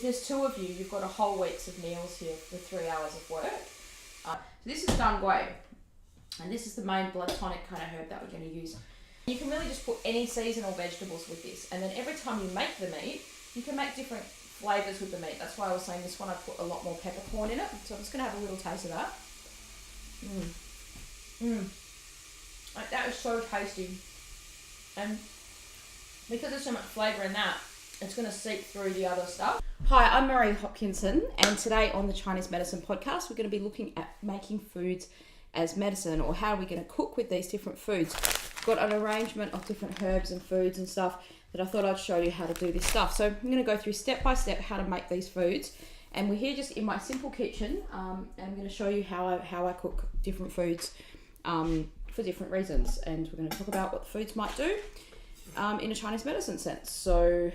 there's 2 of you, you've got a whole week's of meals here for 3 hours of work. So this is dang gui, and this is the main blood tonic kind of herb that we're going to use. You can really just put any seasonal vegetables with this, and then every time you make the meat, you can make different flavours with the meat. That's why I was saying this one I put a lot more peppercorn in it. So I'm just going to have a little taste of that. Like, that is so tasty. And because there's so much flavour in that, it's going to seep through the other stuff. Hi, I'm Marie Hopkinson, and today on the Chinese Medicine Podcast, we're going to be looking at making foods as medicine, or how are we going to cook with these different foods. I've got an arrangement of different herbs and foods and stuff that I thought I'd show you how to do this stuff. So I'm going to go through step by step how to make these foods, and we're here just in my simple kitchen, and I'm going to show you how I cook different foods for different reasons, and we're going to talk about what the foods might do in a Chinese medicine sense. So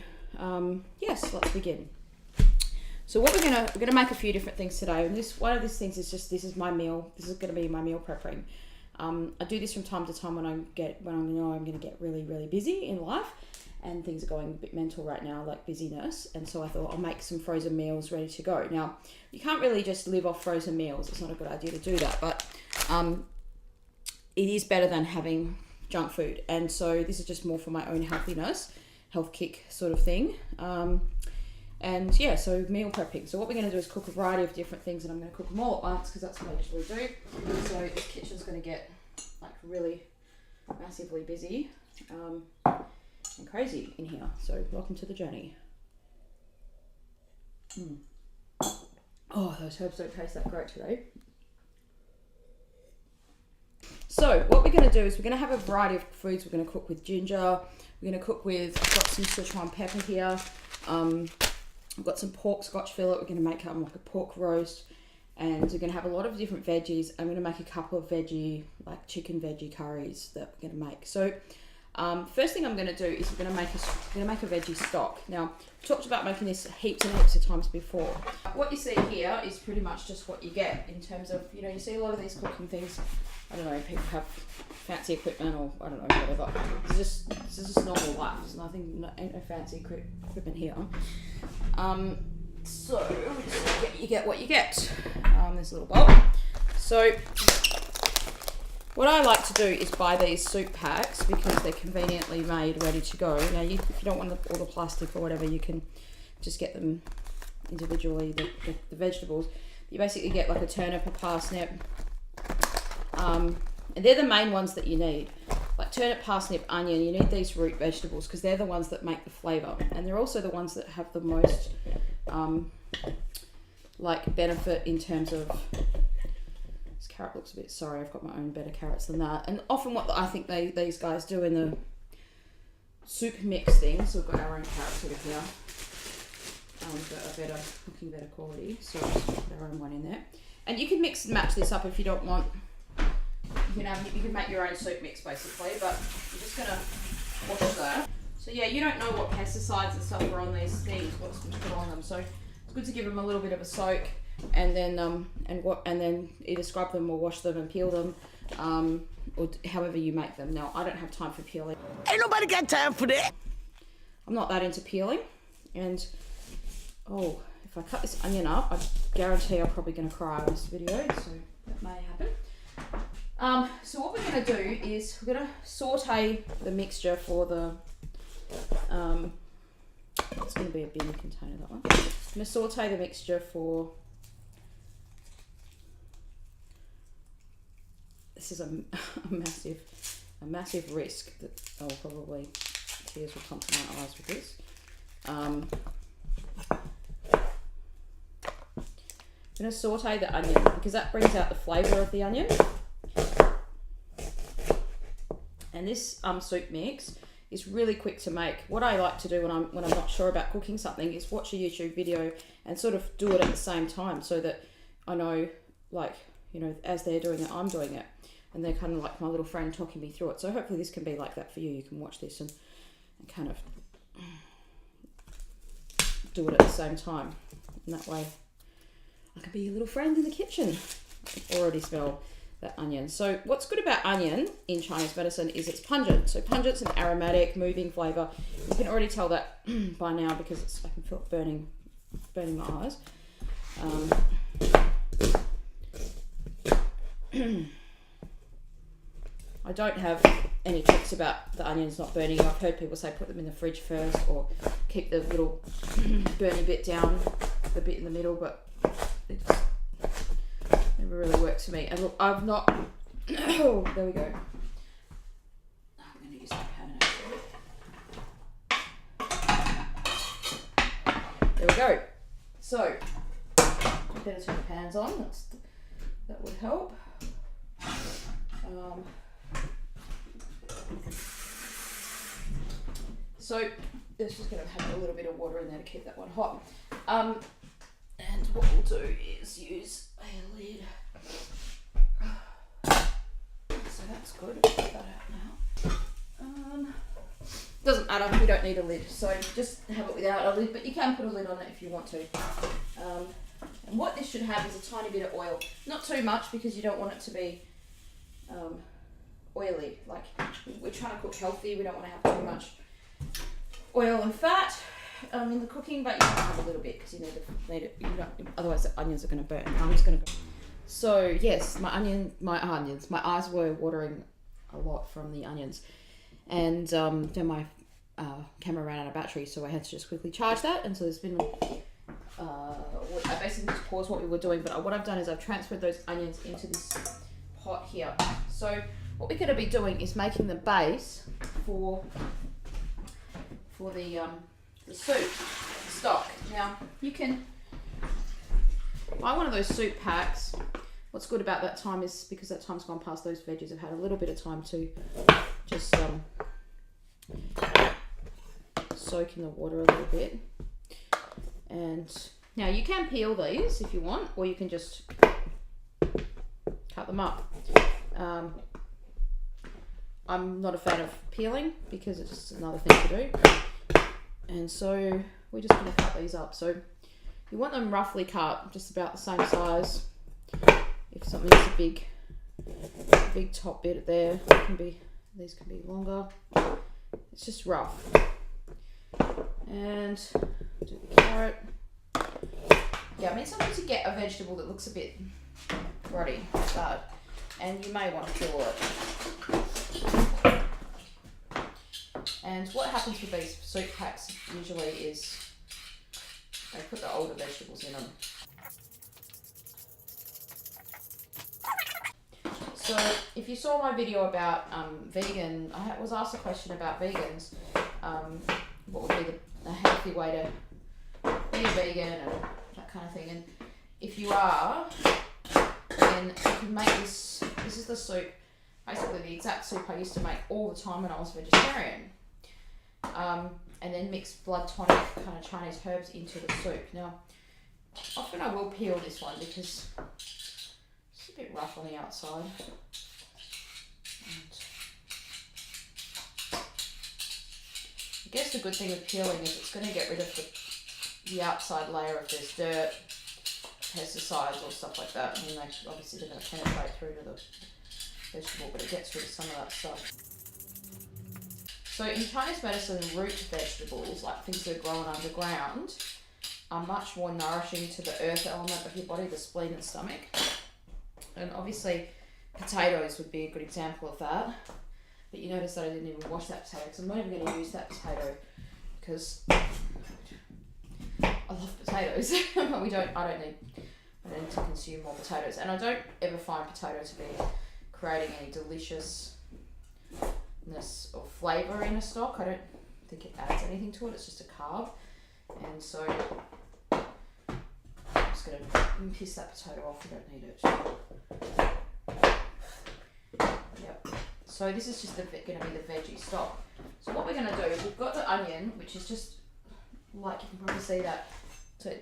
yes, let's begin. So what we're gonna make a few different things today, and one of these things is just, this is my meal. This is going to be my meal prepping. I do this from time to time when I know I'm going to get really, really busy in life, and things are going a bit mental right now, like busyness. And so I thought I'll make some frozen meals ready to go. Now, you can't really just live off frozen meals. It's not a good idea to do that, but it is better than having junk food. And so this is just more for my own health kick sort of thing. And yeah, so meal prepping. So what we're going to do is cook a variety of different things, and I'm going to cook them all at once because that's what I usually do. So this kitchen's going to get like really massively busy and crazy in here. So welcome to the journey. Oh, those herbs don't taste that great today. So what we're going to do is we're going to have a variety of foods. We're going to cook with ginger. We're going to cook with, I've got some Sichuan pepper here. I've got some pork scotch fillet. We're going to make like a pork roast, and we're going to have a lot of different veggies. I'm going to make a couple of veggie, like chicken veggie curries that we're going to make. So first thing I'm going to do is we're going to make a veggie stock. Now, I've talked about making this heaps and heaps of times before. What you see here is pretty much just what you get in terms of, you see a lot of these cooking things. I don't know, people have fancy equipment, or I don't know, whatever. This is just normal life. There's nothing, ain't no fancy equipment here. So you get what you get. There's a little bowl. So what I like to do is buy these soup packs because they're conveniently made, ready to go. Now, if you don't want all the plastic or whatever, you can just get them individually, the vegetables. You basically get like a turnip, a parsnip, and they're the main ones that you need. Like turnip, parsnip, onion, you need these root vegetables because they're the ones that make the flavour. And they're also the ones that have the most like benefit in terms of, this carrot looks a bit, sorry, I've got my own better carrots than that. And often what I think these guys do in the soup mix thing, so we've got our own carrots over here, that are looking better quality, so just put our own one in there. And you can mix and match this up if you don't want. You can make your own soup mix basically, but I'm just going to wash that. So yeah, you don't know what pesticides and stuff are on these things, what's been put on them. So it's good to give them a little bit of a soak, and then then either scrub them or wash them and peel them, or however you make them. Now, I don't have time for peeling. Ain't nobody got time for that. I'm not that into peeling, and if I cut this onion up, I guarantee I'm probably going to cry on this video, so that may happen. So what we're going to do is we're going to saute the mixture for the, it's going to be a bin container, that one. I'm going to saute the mixture for, this is a massive risk that probably tears will come to my eyes with this. I'm going to saute the onion because that brings out the flavour of the onion. And this soup mix is really quick to make. What I like to do when I'm not sure about cooking something is watch a YouTube video and sort of do it at the same time, so that I know, like, as they're doing it, I'm doing it. And they're kind of like my little friend talking me through it. So hopefully this can be like that for you. You can watch this and kind of do it at the same time. And that way I can be your little friend in the kitchen. I already smell that onion. So what's good about onion in Chinese medicine is it's pungent. So pungent's an aromatic, moving flavour. You can already tell that by now because I can feel it burning burning my eyes. I don't have any tricks about the onions not burning. I've heard people say put them in the fridge first or keep the little burny bit down, the bit in the middle, but it just never really works for me. And look, I've not... Oh, there we go. I'm going to use my pan actually. There we go. So, better turn the pans on. That would help. So this is going to have a little bit of water in there to keep that one hot. And what we'll do is use a lid. So that's good. I'll put that out now. Doesn't matter, we don't need a lid. So just have it without a lid, but you can put a lid on it if you want to. And what this should have is a tiny bit of oil. Not too much because you don't want it to be oily. Like, we're trying to cook healthy, we don't want to have too much oil and fat in the cooking, but you can have a little bit because you need it. Otherwise the onions are going to burn. I'm just going to go. So yes, my eyes were watering a lot from the onions, and then my camera ran out of battery, so I had to just quickly charge that. And so there's been I basically just paused what we were doing, but what I've done is I've transferred those onions into this pot here. So what we're going to be doing is making the base for the soup stock. Now you can buy one of those soup packs. What's good about that time is because that time's gone past, those veggies have had a little bit of time to just soak in the water a little bit. And now you can peel these if you want, or you can just cut them up. I'm not a fan of peeling because it's just another thing to do. And so we're just going to cut these up. So you want them roughly cut, just about the same size. If something's a big top bit there, these can be longer. It's just rough. And do the carrot. Yeah, I mean sometimes you get a vegetable that looks a bit ruddy like that, and you may want to peel it. And what happens with these soup packs usually is they put the older vegetables in them. So if you saw my video about vegan, I was asked a question about vegans. What would be a healthy way to be a vegan and that kind of thing. And if you are, then you can make this is the soup, basically the exact soup I used to make all the time when I was vegetarian. And then mix blood tonic, kind of Chinese herbs into the soup. Now, often I will peel this one because it's a bit rough on the outside. And I guess the good thing with peeling is it's going to get rid of the outside layer if there's dirt, pesticides or stuff like that. I mean, obviously they're going to penetrate through to the vegetable, but it gets rid of some of that stuff. So in Chinese medicine, root vegetables, like things that are grown underground, are much more nourishing to the earth element of your body, the spleen and stomach. And obviously potatoes would be a good example of that. But you notice that I didn't even wash that potato, because I'm not even going to use that potato because I love potatoes. I don't need to consume more potatoes. And I don't ever find potato to be creating any deliciousness or flavour in a stock. I don't think it adds anything to it, it's just a carb. And so I'm just going to piss that potato off, we don't need it. Yep. So this is just going to be the veggie stock. So what we're going to do is we've got the onion, which is just, like you can probably see that, so a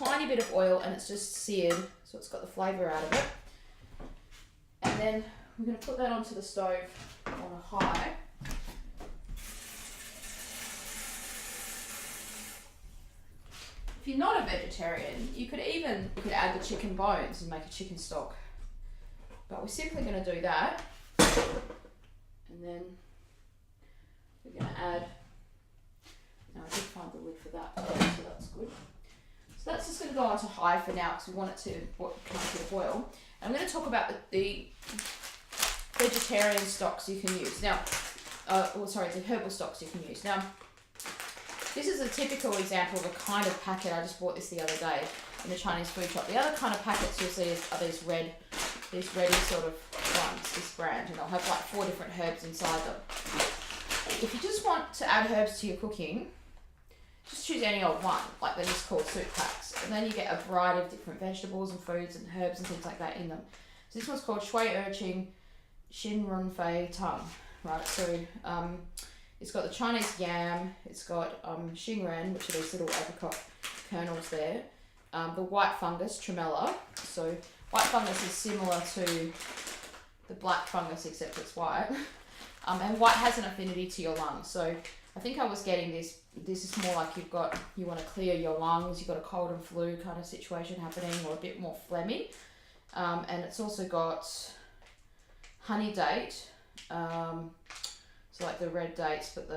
tiny bit of oil and it's just seared, so it's got the flavour out of it. And then we're going to put that onto the stove on a high. If you're not a vegetarian, you could add the chicken bones and make a chicken stock. But we're simply going to do that. And then we're going to add, now I did find the lid for that, so that's good. So that's just going to go on to high for now because we want it to come to a boil. And I'm going to talk about the vegetarian stocks you can use. Now, the herbal stocks you can use. Now, this is a typical example of a kind of packet. I just bought this the other day in the Chinese food shop. The other kind of packets you'll see are these reddy sort of ones, this brand, and they'll have like 4 different herbs inside them. If you just want to add herbs to your cooking, just choose any old one, like they're just called soup packs. And then you get a variety of different vegetables and foods and herbs and things like that in them. So this one's called Shui Erqing Xin Run Fei Tang, right? So it's got the Chinese yam, it's got xingren, which are these little apricot kernels there, the white fungus, tremella. So white fungus is similar to the black fungus except it's white. And white has an affinity to your lungs. So I think I was getting this is more like you want to clear your lungs, you've got a cold and flu kind of situation happening, or a bit more phlegmy. And it's also got honey date, so like the red dates, but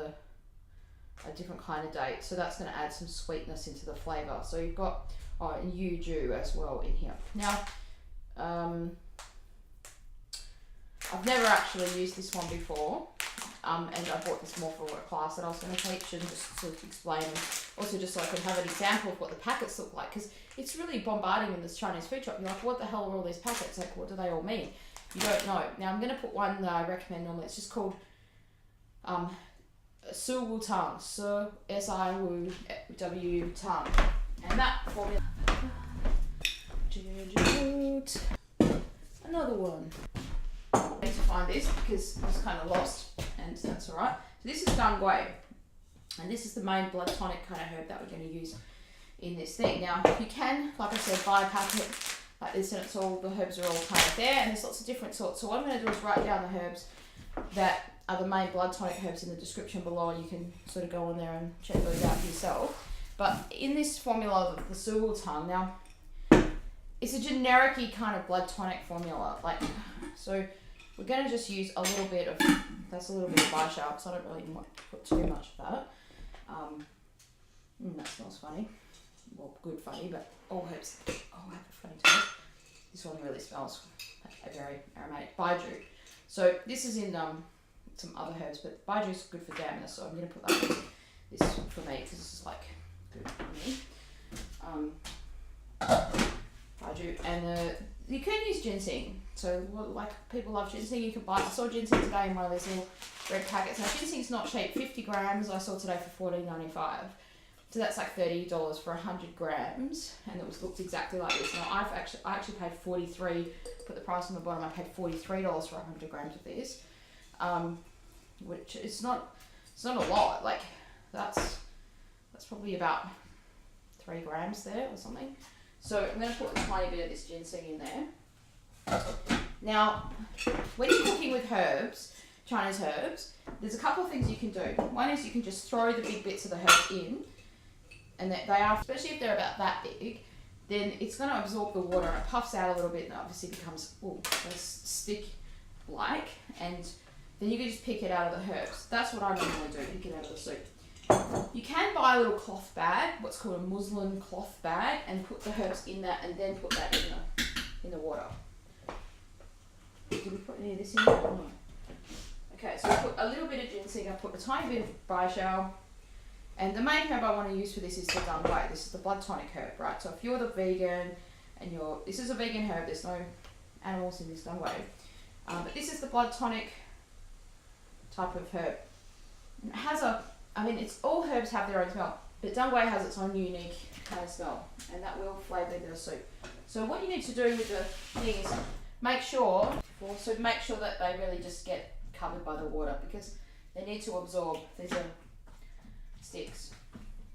a different kind of date. So that's going to add some sweetness into the flavour. So you've got and yuju as well in here. Now, I've never actually used this one before, and I bought this more for a class that I was going to teach, and just sort of explain, and also just so I could have an example of what the packets look like, because it's really bombarding in this Chinese food shop. You're like, what the hell are all these packets? Like, what do they all mean? You don't know. Now I'm going to put one that I recommend normally. It's just called Su Wu Tang, S-I-W Tang, and that formula. Another one. I need to find this because I was kind of lost, and that's alright. So this is dangwei, and this is the main blood tonic kind of herb that we're going to use in this thing. Now you can, like I said, buy a packet like this, and it's all, the herbs are all kind of there, and there's lots of different sorts. So what I'm going to do is write down the herbs that are the main blood tonic herbs in the description below, and you can sort of go on there and check those out for yourself. But in this formula of the Su Wu Tang, now it's a generic-y kind of blood tonic formula, like, so we're going to just use a little bit of, that's a little bit of baisha, because I don't really want to put too much of that. That smells funny. Well, good funny, but all herbs have a funny taste. This one really smells like a very aromatic baiju. So this is in some other herbs, but baiju is good for dampness, so I'm going to put that in this for me, because this is like good for me. Baiju, and you can use ginseng. So like people love ginseng, you can buy. I saw ginseng today in one of these little red packets. Now ginseng's not cheap. 50 grams I saw today for $14.95. So that's like $30 for 100 grams, and it looked exactly like this. Now I actually paid $43. Put the price on the bottom. I paid $43 for 100 grams of this, which it's not a lot. Like that's probably about 3 grams there or something. So I'm going to put a tiny bit of this ginseng in there. Now, when you're cooking with herbs, Chinese herbs, there's a couple of things you can do. One is you can just throw the big bits of the herb in, and that they are, especially if they're about that big, then it's going to absorb the water, and it puffs out a little bit, and it obviously becomes stick-like, and then you can just pick it out of the herbs. That's what I normally do, pick it out of the soup. You can buy a little cloth bag, what's called a muslin cloth bag, and put the herbs in that, and then put that in the water. Did we put any of this in there? No. Okay, so I put a little bit of ginseng, I put a tiny bit of baishao, and the main herb I want to use for this is the dangwei. This is the blood tonic herb, right? So if you're the vegan and this is a vegan herb, there's no animals in this dangwei, but this is the blood tonic type of herb. It has it's all herbs have their own smell, but dangwei has its own unique kind of smell, and that will flavour the soup. So what you need to do with the thing is make sure that they really just get covered by the water, because they need to absorb. These are sticks.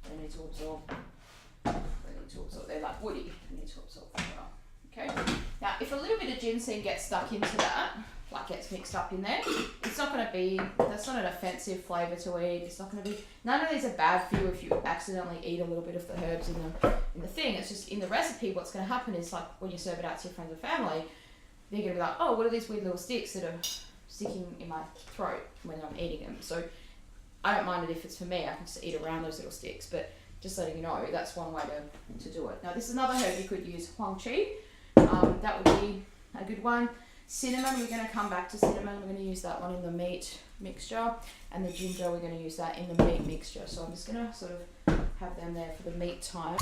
They need to absorb. They're like woody. They need to absorb the water. Okay. Now, if a little bit of ginseng gets stuck into that, like gets mixed up in there, it's not going to be, that's not an offensive flavour to eat. It's not going to be, none of these are bad for you if you accidentally eat a little bit of the herbs in the thing. It's just in the recipe, what's going to happen is, like when you serve it out to your friends and family, they're going to be like, oh, what are these weird little sticks that are sticking in my throat when I'm eating them? So I don't mind it if it's for me. I can just eat around those little sticks, but just letting you know, that's one way to do it. Now this is another herb you could use, Huang Qi. That would be a good one. Cinnamon, we're going to come back to cinnamon. We're going to use that one in the meat mixture, and the ginger, we're going to use that in the meat mixture. So I'm just going to sort of have them there for the meat time.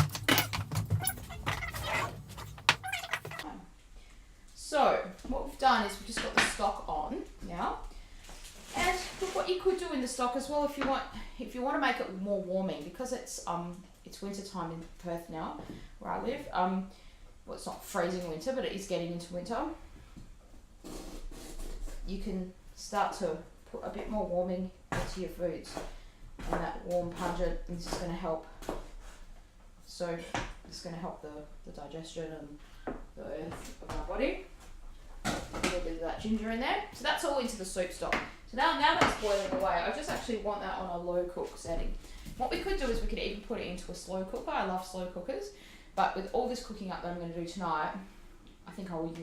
So what we've done is we've just got the stock on now. And look, what you could do in the stock as well, if you want to make it more warming, because it's winter time in Perth now, where I live. Well, it's not freezing winter, but it is getting into winter. You can start to put a bit more warming into your foods, and that warm pungent is just going to help. So it's going to help the digestion and the earth of our body. A little bit of that ginger in there. So that's all into the soup stock. So now that's boiling away, I just actually want that on a low cook setting. What we could do is we could even put it into a slow cooker. I love slow cookers, but with all this cooking up that I'm going to do tonight, I think I'll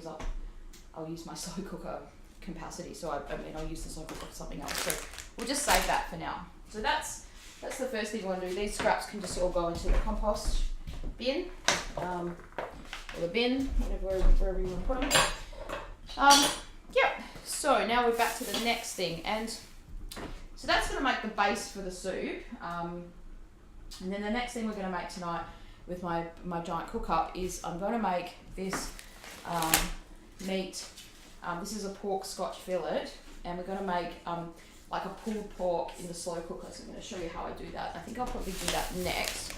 use my slow cooker capacity. So I'll use the slow cooker for something else. So we'll just save that for now. So that's the first thing you want to do. These scraps can just all go into the compost bin, or the bin, wherever you want to put them. Yep. So now we're back to the next thing, and so that's going to make the base for the soup. And then the next thing we're going to make tonight with my giant cook up is I'm going to make this meat. This is a pork scotch fillet, and we're going to make like a pulled pork in the slow cooker. So I'm going to show you how I do that. I think I'll probably do that next,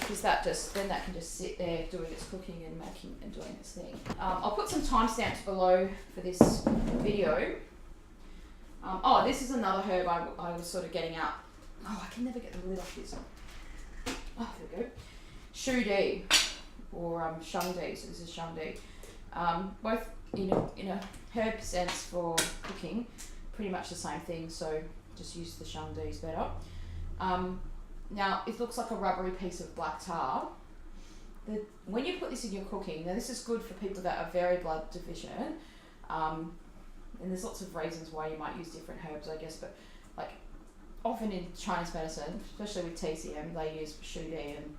because that can just sit there doing its cooking and making and doing its thing. I'll put some timestamps below for this video. This is another herb I was sort of getting out. Oh, I can never get the lid off this. Oh, there we go. Qi Di, or Shang Di. So this is Shang Di. Both in a herb sense for cooking, pretty much the same thing. So just use the Shang Di's better. Now, it looks like a rubbery piece of black tar. When you put this in your cooking, now this is good for people that are very blood deficient, and there's lots of reasons why you might use different herbs, I guess, but like often in Chinese medicine, especially with TCM, they use Qi Di and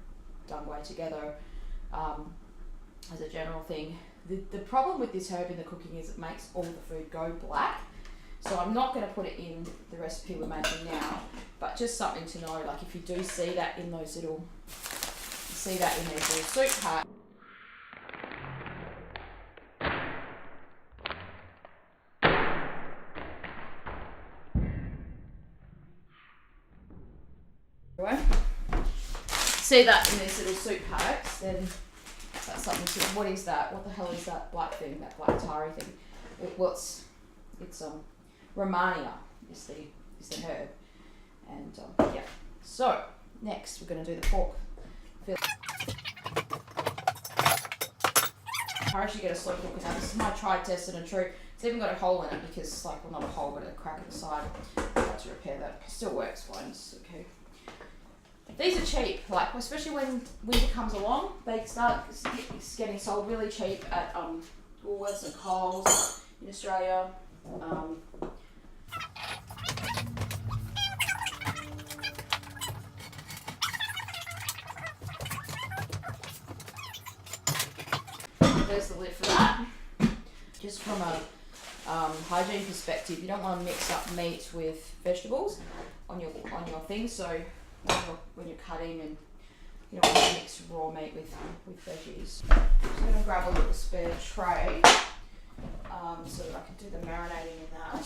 Dangwei together as a general thing. The problem with this herb in the cooking is it makes all the food go black. So I'm not going to put it in the recipe we're making now, but just something to know, like if you do see that in those little, these little soup packs. See that in these little soup packs, then that's something to, what is that? What the hell is that black thing, that black tarry thing? It's Romania is the herb, and yeah. So next we're going to do the pork fillet. I actually get a slow cooker now. This is my tried, tested and true. It's even got a hole in it because, like, well, not a hole, but a crack at the side. I had to repair that. It still works fine. It's okay. These are cheap, like especially when winter comes along. They start getting sold really cheap at Woolworths and Coles in Australia. There's the lid for that. Just from a hygiene perspective, you don't want to mix up meat with vegetables on your thing. So when you're cutting, and you don't want to mix raw meat with veggies. I'm just going to grab a little spare tray so that I can do the marinating in that.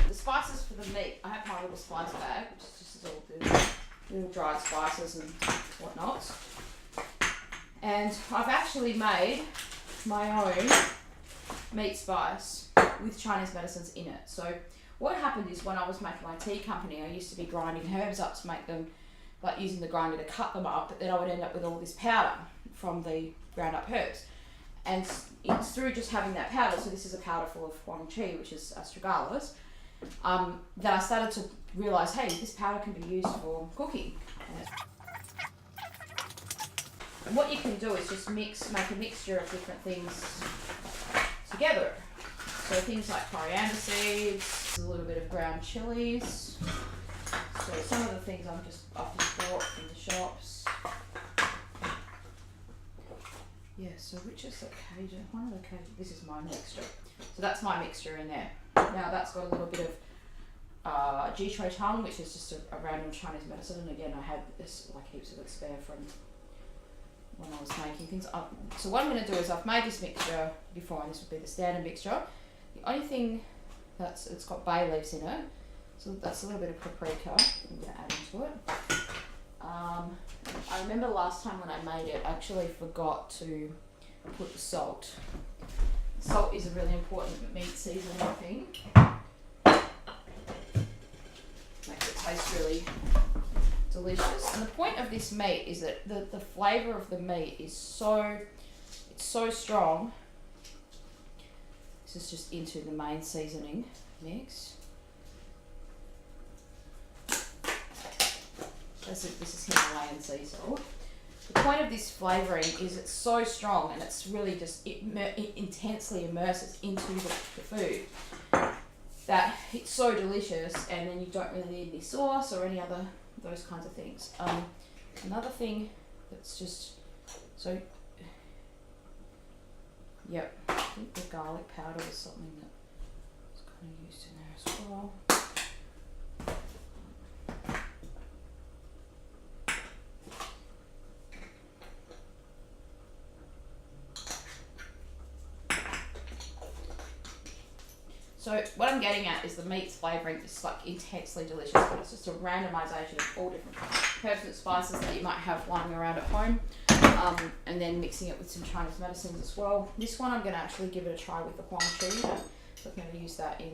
The spices for the meat, I have my little spice bag, which is just all the little dried spices and whatnot. And I've actually made my own meat spice with Chinese medicines in it. So what happened is, when I was making my tea company, I used to be grinding herbs up to make them, like using the grinder to cut them up, but then I would end up with all this powder from the ground up herbs. And it's through just having that powder, so this is a powder full of Huang Qi, which is astragalus, that I started to realise, hey, this powder can be used for cooking. And what you can do is just make a mixture of different things together. So things like coriander seeds, a little bit of ground chilies. So some of the things I've just bought from the shops. Yeah, so which is the Cajun? One of the Cajun. This is my mixture. So that's my mixture in there. Now that's got a little bit of Qi Tongue, which is just a random Chinese medicine. And again, I had this like heaps of it spare from when I was making things up. So what I'm going to do is I've made this mixture before, and this would be the standard mixture. The only thing it's got bay leaves in it, so that's a little bit of paprika I'm going to add into it. I remember last time when I made it, I actually forgot to put the salt. Salt is a really important meat seasoning thing. Makes it taste really delicious. And the point of this meat is that the flavour of the meat is so strong. This is just into the main seasoning mix. This is Himalayan sea salt. The point of this flavouring is it's so strong, and it's really just, it intensely immerses into the food that it's so delicious, and then you don't really need any sauce or any other those kinds of things. Another thing that's just so, yep, I think the garlic powder is something that is kind of used in there as well. So what I'm getting at is the meat's flavouring is like intensely delicious, but it's just a randomisation of all different herbs and spices that you might have lying around at home, and then mixing it with some Chinese medicines as well. This one I'm going to actually give it a try with the Huang Qi, so I've never used that in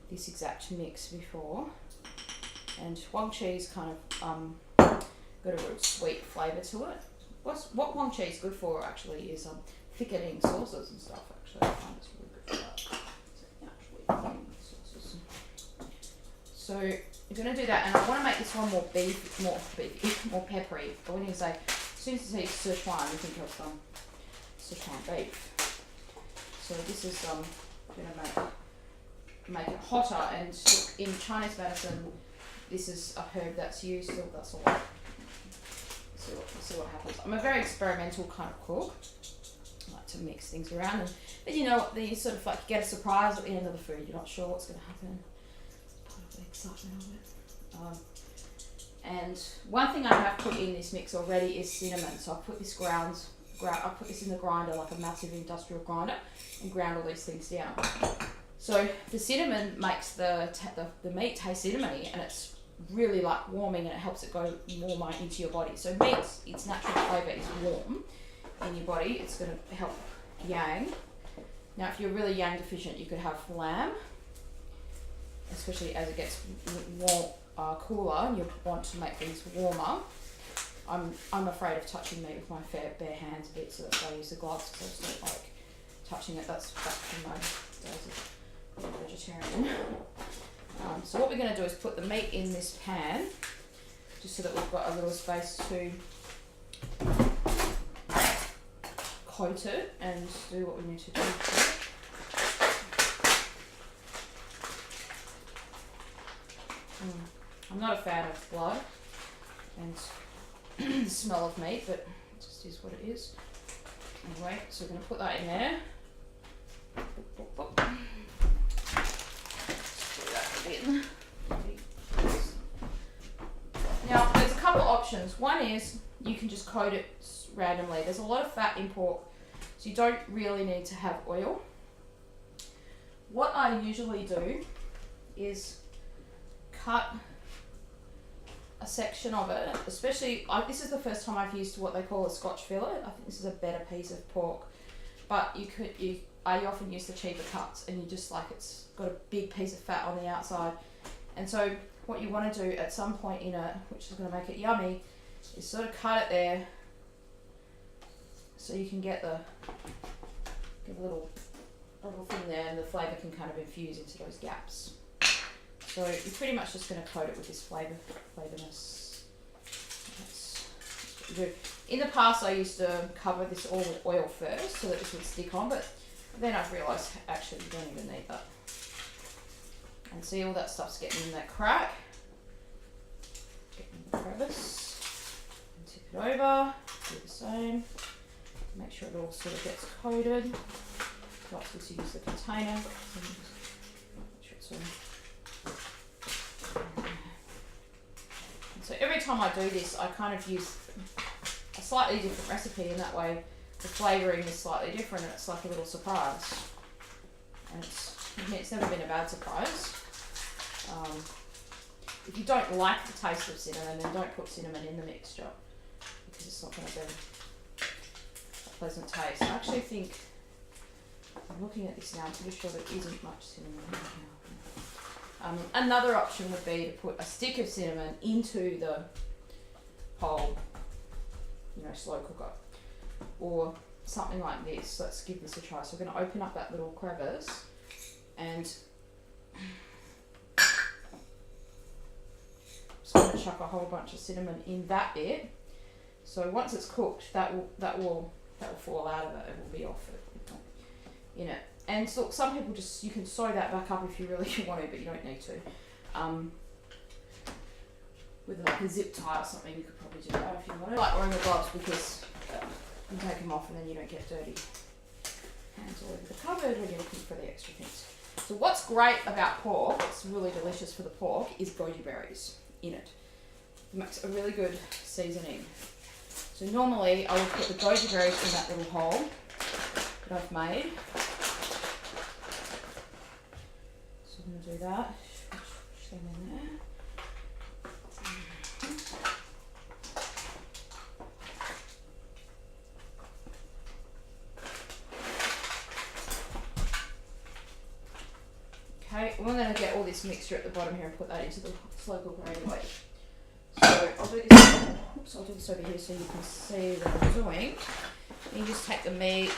this exact mix before. And Huang Qi's kind of got a real sweet flavour to it. What Huang Qi is good for actually is thickening sauces and stuff. Actually, I find it's really good for that. So you're going to do that, and I want to make this one more peppery. But when you say, as soon as you say Sichuan, you think of Sichuan beef. So this is going to make it hotter, and in Chinese medicine, this is a herb that's used. So that's all. See what happens. I'm a very experimental kind of cook. I like to mix things around, and then you sort of like get a surprise at the end of the food. You're not sure what's going to happen. Part of the excitement of it. And one thing I have put in this mix already is cinnamon. So I put this I put this in the grinder, like a massive industrial grinder, and ground all these things down. So the cinnamon makes the meat taste cinnamony, and it's really like warming, and it helps it go warmer into your body. So meat, its natural flavour is warm in your body. It's going to help yang. Now if you're really yang deficient, you could have lamb, especially as it gets cooler and you want to make things warmer. I'm afraid of touching meat with my bare hands a bit, so that's why I use the gloves, because I just don't like touching it. That's back from my days of being vegetarian. So what we're going to do is put the meat in this pan, just so that we've got a little space to coat it and do what we need to do to it. I'm not a fan of blood and the smell of meat, but it just is what it is. Anyway, so we're going to put that in there. Put that in. Now, there's a couple options. One is you can just coat it randomly. There's a lot of fat in pork, so you don't really need to have oil. What I usually do is cut a section of it, especially, this is the first time I've used what they call a scotch fillet. I think this is a better piece of pork, but I often use the cheaper cuts, and you just like, it's got a big piece of fat on the outside. And so what you want to do at some point in it, which is going to make it yummy, is sort of cut it there so you can get a little thing there, and the flavour can kind of infuse into those gaps. So you're pretty much just going to coat it with this flavorness. That's what you do. In the past, I used to cover this all with oil first so that this would stick on, but then I've realised actually you don't even need that. And see, all that stuff's getting in that crack. Getting in the crevice. And tip it over. Do the same. Make sure it all sort of gets coated. Lots of to use the container. Make sure it's all. And so every time I do this, I kind of use a slightly different recipe, and that way the flavouring is slightly different, and it's like a little surprise. And it's never been a bad surprise. If you don't like the taste of cinnamon, then don't put cinnamon in the mixture, because it's not going to be a pleasant taste. I actually think, I'm looking at this now, I'm pretty sure there isn't much cinnamon in here. Another option would be to put a stick of cinnamon into the whole, slow cooker, or something like this. Let's give this a try. So we're going to open up that little crevice and just going to chuck a whole bunch of cinnamon in that bit. So once it's cooked, that will fall out of it. It will be off it, And so some people you can sew that back up if you really want to, but you don't need to. With like a zip tie or something, you could probably do that if you want. I like wearing the gloves because you can take them off and then you don't get dirty hands all over the cupboard when you're looking for the extra things. So what's great about pork, what's really delicious for the pork, is goji berries in it. It makes a really good seasoning. So normally I would put the goji berries in that little hole that I've made. So I'm going to do that. Push them in there. Okay, we're going to get all this mixture at the bottom here and put that into the slow cooker anyway. So I'll do this over here so you can see what I'm doing. You just take the meat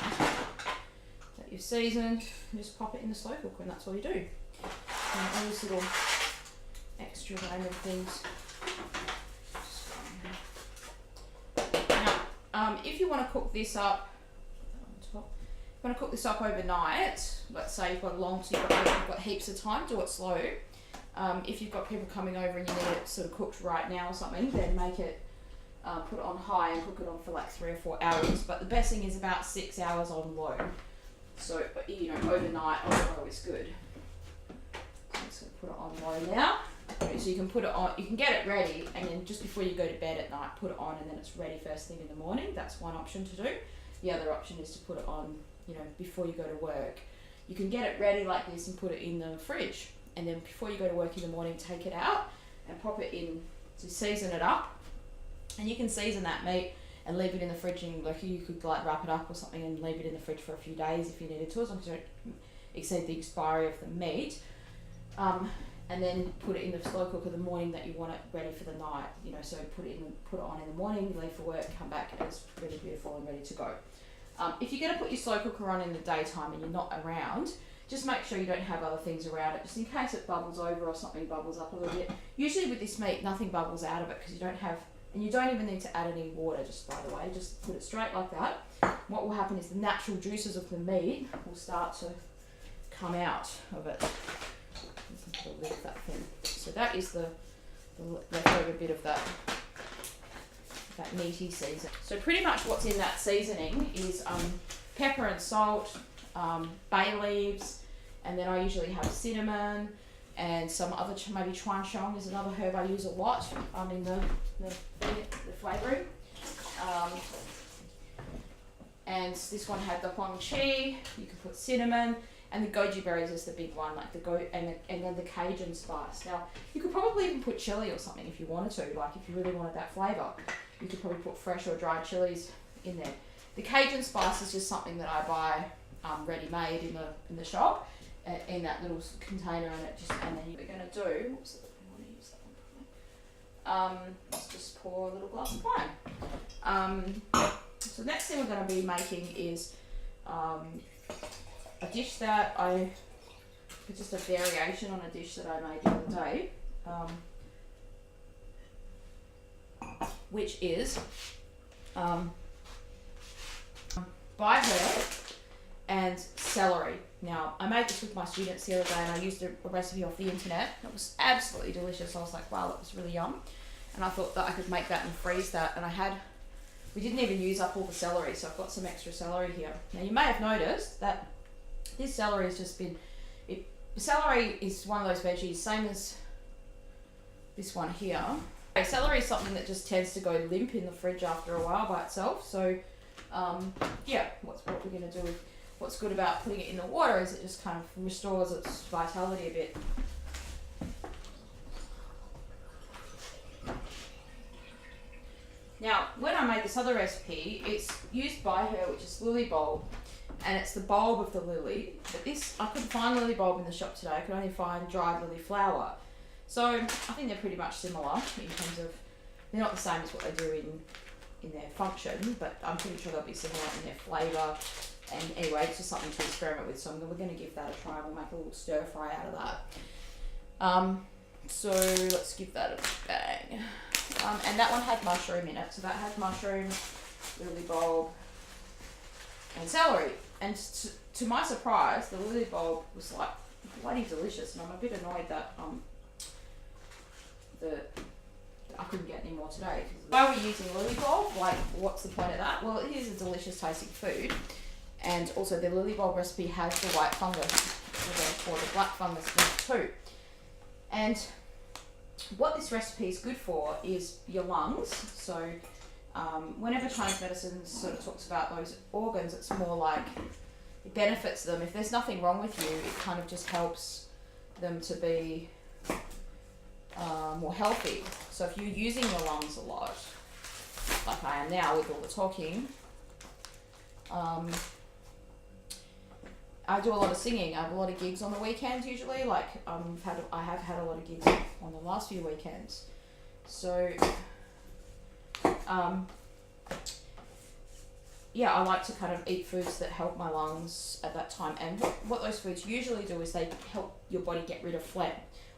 that you've seasoned and just pop it in the slow cooker, and that's all you do. And all these little extra random things. Now, if you want to cook this up, if you want to cook this up overnight, let's say you've got you've got heaps of time, do it slow. If you've got people coming over and you need it sort of cooked right now or something, then make it, put it on high and cook it on for like 3 or 4 hours. But the best thing is about 6 hours on low. So, overnight on low is good. So I'm just going to put it on low now. So you can put it on, you can get it ready, and then just before you go to bed at night, put it on, and then it's ready first thing in the morning. That's one option to do. The other option is to put it on, before you go to work. You can get it ready like this and put it in the fridge, and then before you go to work in the morning, take it out and pop it in to season it up. And you can season that meat and leave it in the fridge, and you could wrap it up or something and leave it in the fridge for a few days if you needed to, as long as you don't exceed the expiry of the meat. And then put it in the slow cooker the morning that you want it ready for the night. So put it on in the morning, you leave for work, come back, and it's really beautiful and ready to go. If you're going to put your slow cooker on in the daytime and you're not around, just make sure you don't have other things around it, just in case it bubbles over or something bubbles up a little bit. Usually with this meat, nothing bubbles out of it because you don't even need to add any water, just by the way, just put it straight like that. What will happen is the natural juices of the meat will start to come out of it. You can put a lid of that thing. So that is the leftover bit of that meaty season. So pretty much what's in that seasoning is pepper and salt, bay leaves, and then I usually have cinnamon and some other, maybe chuan shong is another herb I use a lot in the flavouring. And this one had the huang qi. You could put cinnamon, and the goji berries is the big one, and then the Cajun spice. Now you could probably even put chili or something if you wanted to, if you really wanted that flavour. You could probably put fresh or dried chilies in there. The Cajun spice is just something that I buy ready-made in the shop, in that little container, and then you're going to do. Whoops, I want to use that one properly. Let's just pour a little glass of wine. So the next thing we're going to be making is a dish that it's just a variation on a dish that I made the other day. Which is by her, and celery. Now, I made this with my students the other day and I used a recipe off the internet. It was absolutely delicious. I was like, wow, that was really yum. And I thought that I could make that and freeze that. And we didn't even use up all the celery, so I've got some extra celery here. Now, you may have noticed that this celery has just been, celery is one of those veggies, same as this one here. Celery is something that just tends to go limp in the fridge after a while by itself. So, yeah, what we're going to do with what's good about putting it in the water is it just kind of restores its vitality a bit. Now, when I made this other recipe, it's used by her, which is lily bulb, and it's the bulb of the lily. But this, I couldn't find lily bulb in the shop today. I could only find dried lily flower. So I think they're pretty much similar in terms of, they're not the same as what they do in their function, but I'm pretty sure they'll be similar in their flavour. And anyway, it's just something to experiment with, so we're going to give that a try. We'll make a little stir fry out of that. So let's give that a bang. And that one had mushroom in it, so that had mushroom, lily bulb, and celery. And to my surprise, the lily bulb was like bloody delicious, and I'm a bit annoyed that I couldn't get any more today. Why are we using lily bulb? Like, what's the point of that? Well, it is a delicious tasting food. And also the lily bulb recipe has the white fungus or the black fungus in it too. And what this recipe is good for is your lungs. So whenever Chinese medicine sort of talks about those organs, it's more like it benefits them. If there's nothing wrong with you, it kind of just helps them to be more healthy. So if you're using your lungs a lot, like I am now with all the talking, I do a lot of singing. I have a lot of gigs on the weekends usually. Like I have had a lot of gigs on the last few weekends. So yeah, I like to kind of eat foods that help my lungs at that time. And what those foods usually do is they help your body get rid of phlegm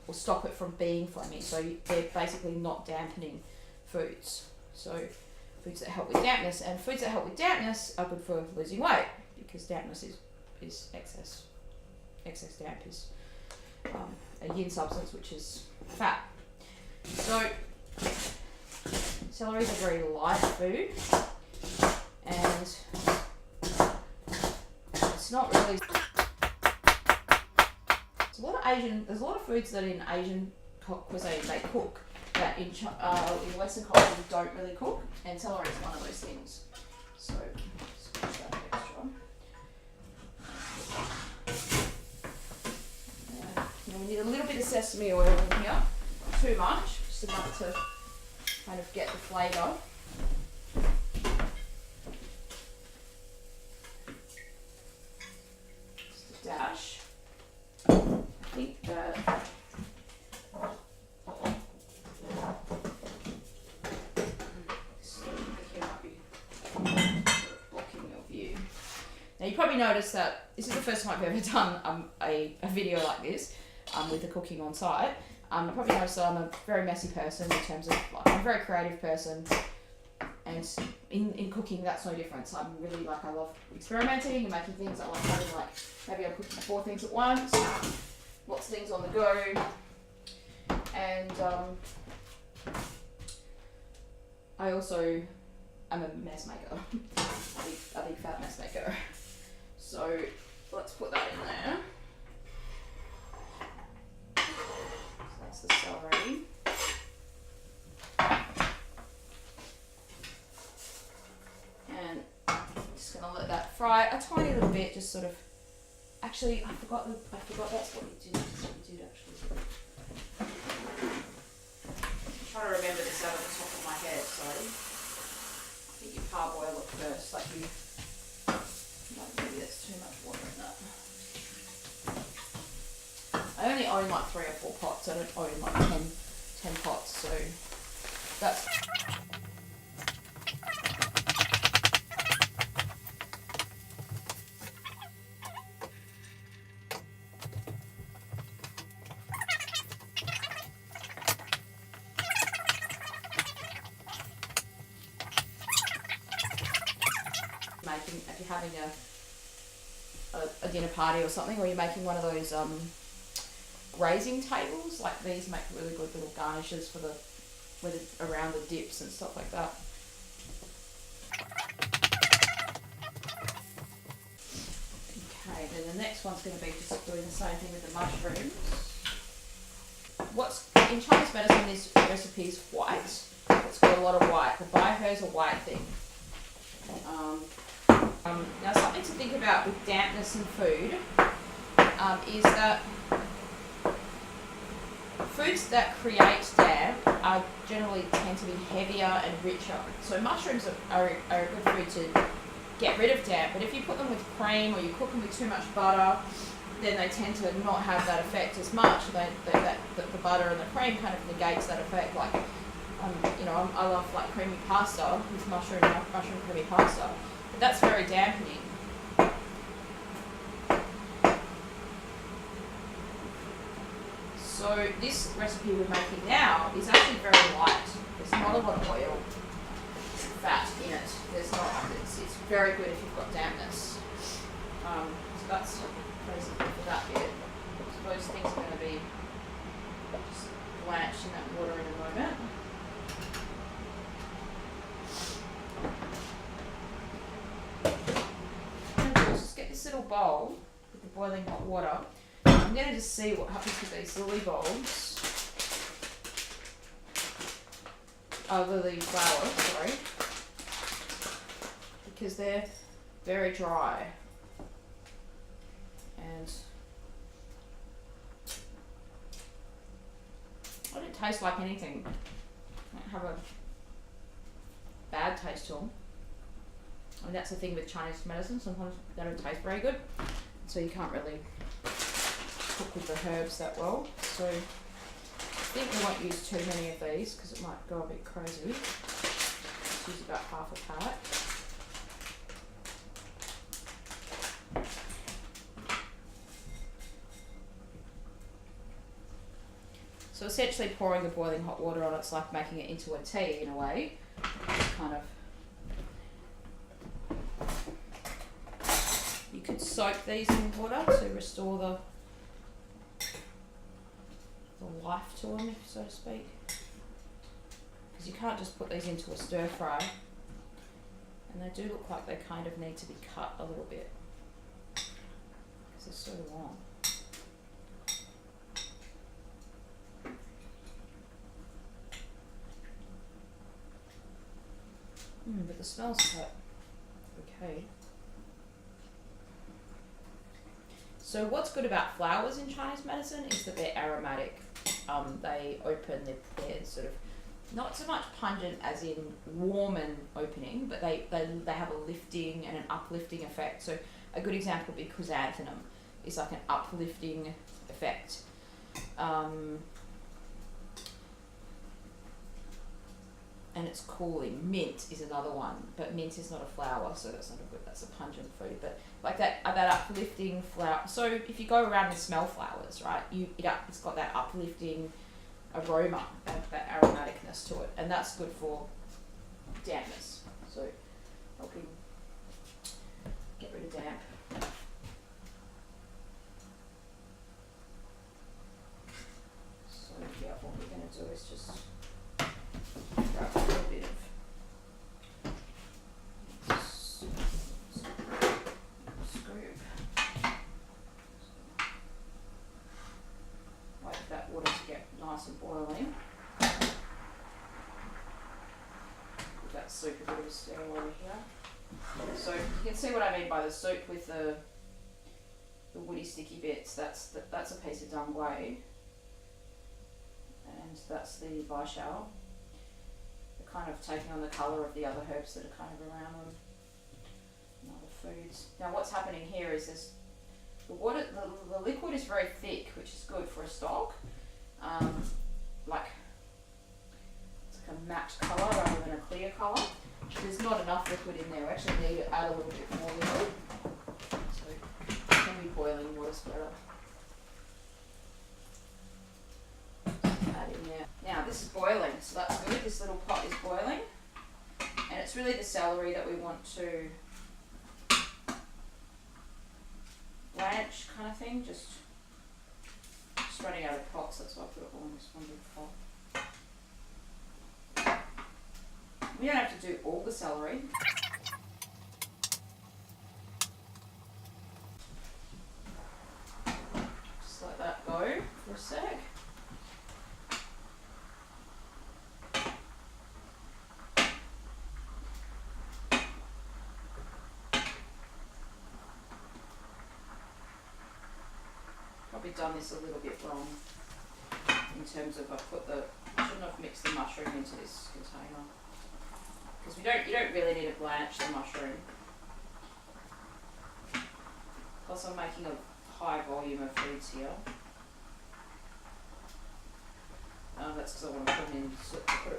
or stop it from being phlegmy. So they're basically not dampening foods. So foods that help with dampness, and foods that help with dampness are good for losing weight, because dampness is excess damp is a yin substance, which is fat. So celery is a very light food, and it's not really. There's a lot of foods that in Asian cuisine they cook that in Western culture we don't really cook, and celery is one of those things. So scratch that extra. Now we need a little bit of sesame oil in here, not too much, just enough to kind of get the flavour. Just a dash. I think that blocking your view. Now you probably noticed that this is the first time I've ever done a video like this with the cooking on site. You probably noticed that I'm a very messy person in terms of, like, I'm a very creative person, and in cooking that's no difference. I'm really I love experimenting and making things. I like having maybe I'm cooking 4 things at once, lots of things on the go, and I also am a mess maker, a big fat mess maker. So let's put that in there. So that's the celery. And I'm just gonna let that fry a tiny little bit, just sort of. Actually, I forgot that's what you did. That's what you did actually. I'm trying to remember this out of the top of my head. So I think you parboil it first, maybe that's too much water in that. I only own 3 or 4 pots. I don't own 10 pots. So that's. having a dinner party or something, or you're making one of those grazing tables, like these make really good little garnishes for around the dips and stuff like that. Okay, then the next one's going to be just doing the same thing with the mushrooms. What's in Chinese medicine, this recipe is white. It's got a lot of white. The Bai He is a white thing. Now, something to think about with dampness in food is that foods that create damp are generally tend to be heavier and richer. So mushrooms are a good food to get rid of damp, but if you put them with cream or you cook them with too much butter, then they tend to not have that effect as much. The butter and the cream kind of negates that effect. Like, I love like creamy pasta with mushroom creamy pasta, but that's very dampening. So this recipe we're making now is actually very light. There's not a lot of oil, fat in it. It's very good if you've got dampness. So that's basically for that bit. So those things are going to be just blanched in that water in a moment. And we'll just get this little bowl with the boiling hot water. I'm going to just see what happens with these lily bulbs. Lily flowers, sorry. Because they're very dry. And I don't taste like anything. I don't have a bad taste to them. I mean, that's the thing with Chinese medicine. Sometimes they don't taste very good. So you can't really cook with the herbs that well. So I think we won't use too many of these because it might go a bit crazy. Let's use about half a pack. So essentially pouring the boiling hot water on, it's like making it into a tea in a way. Kind of. You could soak these in water to restore the life to them, so to speak. Because you can't just put these into a stir fry. And they do look like they kind of need to be cut a little bit. Because they're so long. But the smell's quite okay. So what's good about flowers in Chinese medicine is that they're aromatic. They open, they're sort of not so much pungent as in warm and opening, but they have a lifting and an uplifting effect. So a good example would be chrysanthemum. It's like an uplifting effect. And it's cooling. Mint is another one, but mint is not a flower, so that's not a good. That's a pungent food, but like that uplifting flower. So if you go around and smell flowers, right, it's got that uplifting aroma, that aromaticness to it, and that's good for dampness. So helping get rid of damp. So yeah, what we're going to do is just grab a little bit of scoop. Wait for that water to get nice and boiling. Give that soup a bit of stir over here. So you can see what I mean by the soup with the woody sticky bits. That's a piece of dung wei, and that's the bai shao. Kind of taking on the colour of the other herbs that are kind of around them and other foods. Now what's happening here is this, the liquid is very thick, which is good for a stock. Like it's like a matte colour rather than a clear colour. There's not enough liquid in there. We actually need to add a little bit more liquid. So it can be boiling water's better. Add in there. Now this is boiling, so that's good. This little pot is boiling, and it's really the celery that we want to blanch kind of thing, just running out of pots, that's why I put it all in this one big pot. We don't have to do all the celery. Just let that go for a sec. Probably done this a little bit wrong in terms of I shouldn't have mixed the mushroom into this container, because you don't really need to blanch the mushroom. Plus I'm making a high volume of foods here. That's because I want to put them in.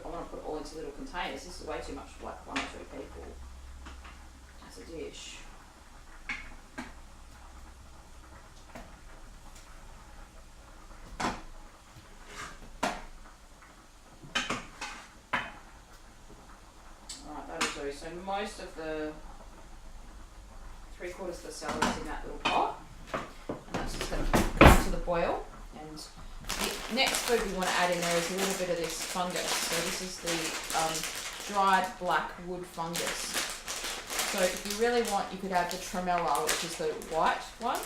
I want to put it all into little containers. This is way too much for like 1 or 2 people as a dish. So most of the 3/4 of the celery is in that little pot, and that's just going to come to the boil. And the next food we want to add in there is a little bit of this fungus. So this is the dried black wood fungus. So if you really want, you could add the tremella, which is the white one.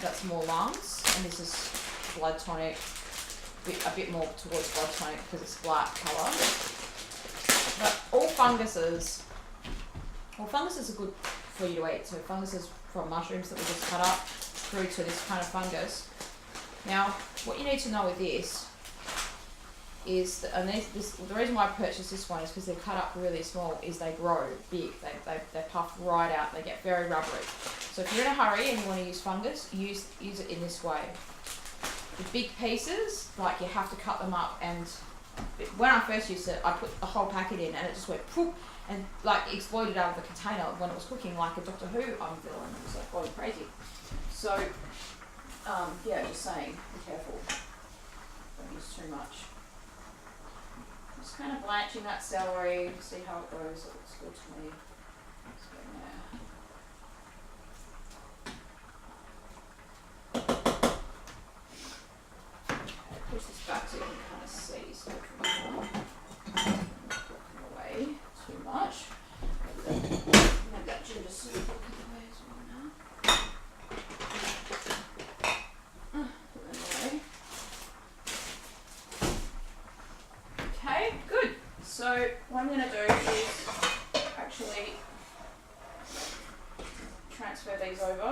That's more lungs, and this is blood tonic, a bit more towards blood tonic because it's black colour. But all funguses are good for you to eat. So funguses from mushrooms that we just cut up through to this kind of fungus. Now, what you need to know with this is that, and the reason why I purchased this one is because they're cut up really small, is they grow big. They puff right out. They get very rubbery. So if you're in a hurry and you want to use fungus, use it in this way. The big pieces, like you have to cut them up, and when I first used it, I put a whole packet in and it just went poof and like exploded out of the container when it was cooking, like a Doctor Who villain. It was like going crazy. So, yeah, just saying, be careful. Don't use too much. Just kind of blanching that celery, see how it goes. It looks good to me. Let's go in there. Push this back so you can kind of see stuff from here. Away too much. Make that ginger soup look away as well now. Put that away. Okay, good. So what I'm going to do is actually transfer these over.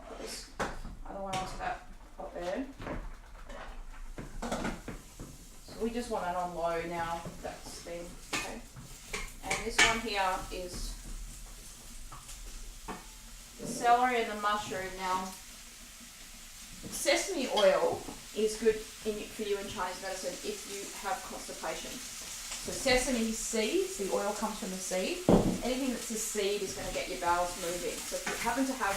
Put this other one onto that pot there. We just want it on low now. That's been okay. And this one here is the celery and the mushroom. Now, sesame oil is good for you in Chinese medicine if you have constipation. So sesame seeds, the oil comes from the seed. Anything that's a seed is going to get your bowels moving. So if you happen to have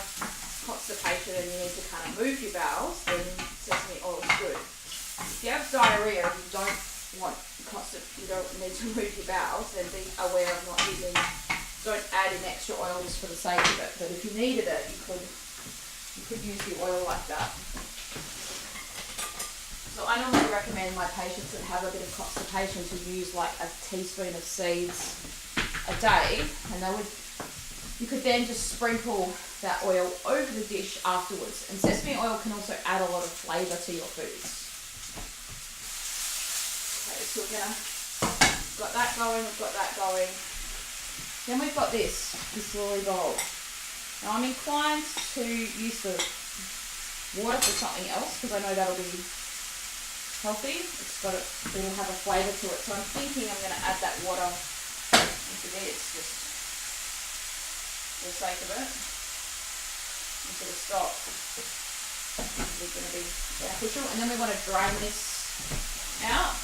constipation and you need to kind of move your bowels, then sesame oil is good. If you have diarrhea and you don't need to move your bowels, then be aware of not using, don't add in extra oil just for the sake of it. But if you needed it, you could use the oil like that. So I normally recommend my patients that have a bit of constipation to use like a teaspoon of seeds a day, and you could then just sprinkle that oil over the dish afterwards. And sesame oil can also add a lot of flavour to your foods. So we've got that going, we've got that going. Then we've got this Lilly bowl. Now I'm inclined to use the water for something else because I know that'll be healthy. It'll have a flavour to it. So I'm thinking I'm going to add that water into this, just for the sake of it, into the stock. It's going to be beneficial. And then we want to drain this out.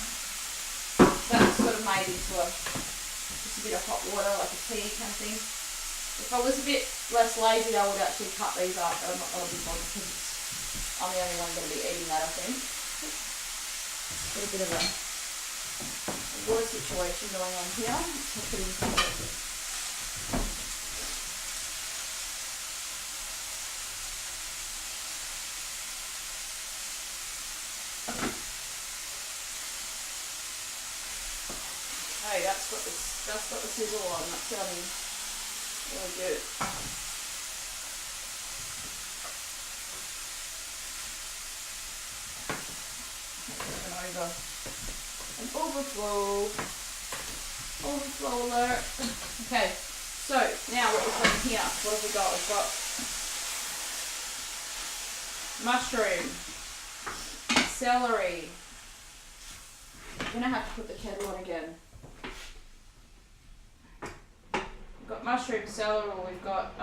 That's sort of made into just a bit of hot water, like a tea kind of thing. If I was a bit less lazy, I would actually cut these up, but I'm not going to be bothered because I'm the only one going to be eating that, I think. Got a bit of a water situation going on here. So put in some of it. just got the sizzle on. That's sounding really good. Over an overflow alert. Okay, so now what we've got in here, what have we got? We've got mushroom, celery. I'm gonna have to put the kettle on again. We've got mushroom, celery, we've got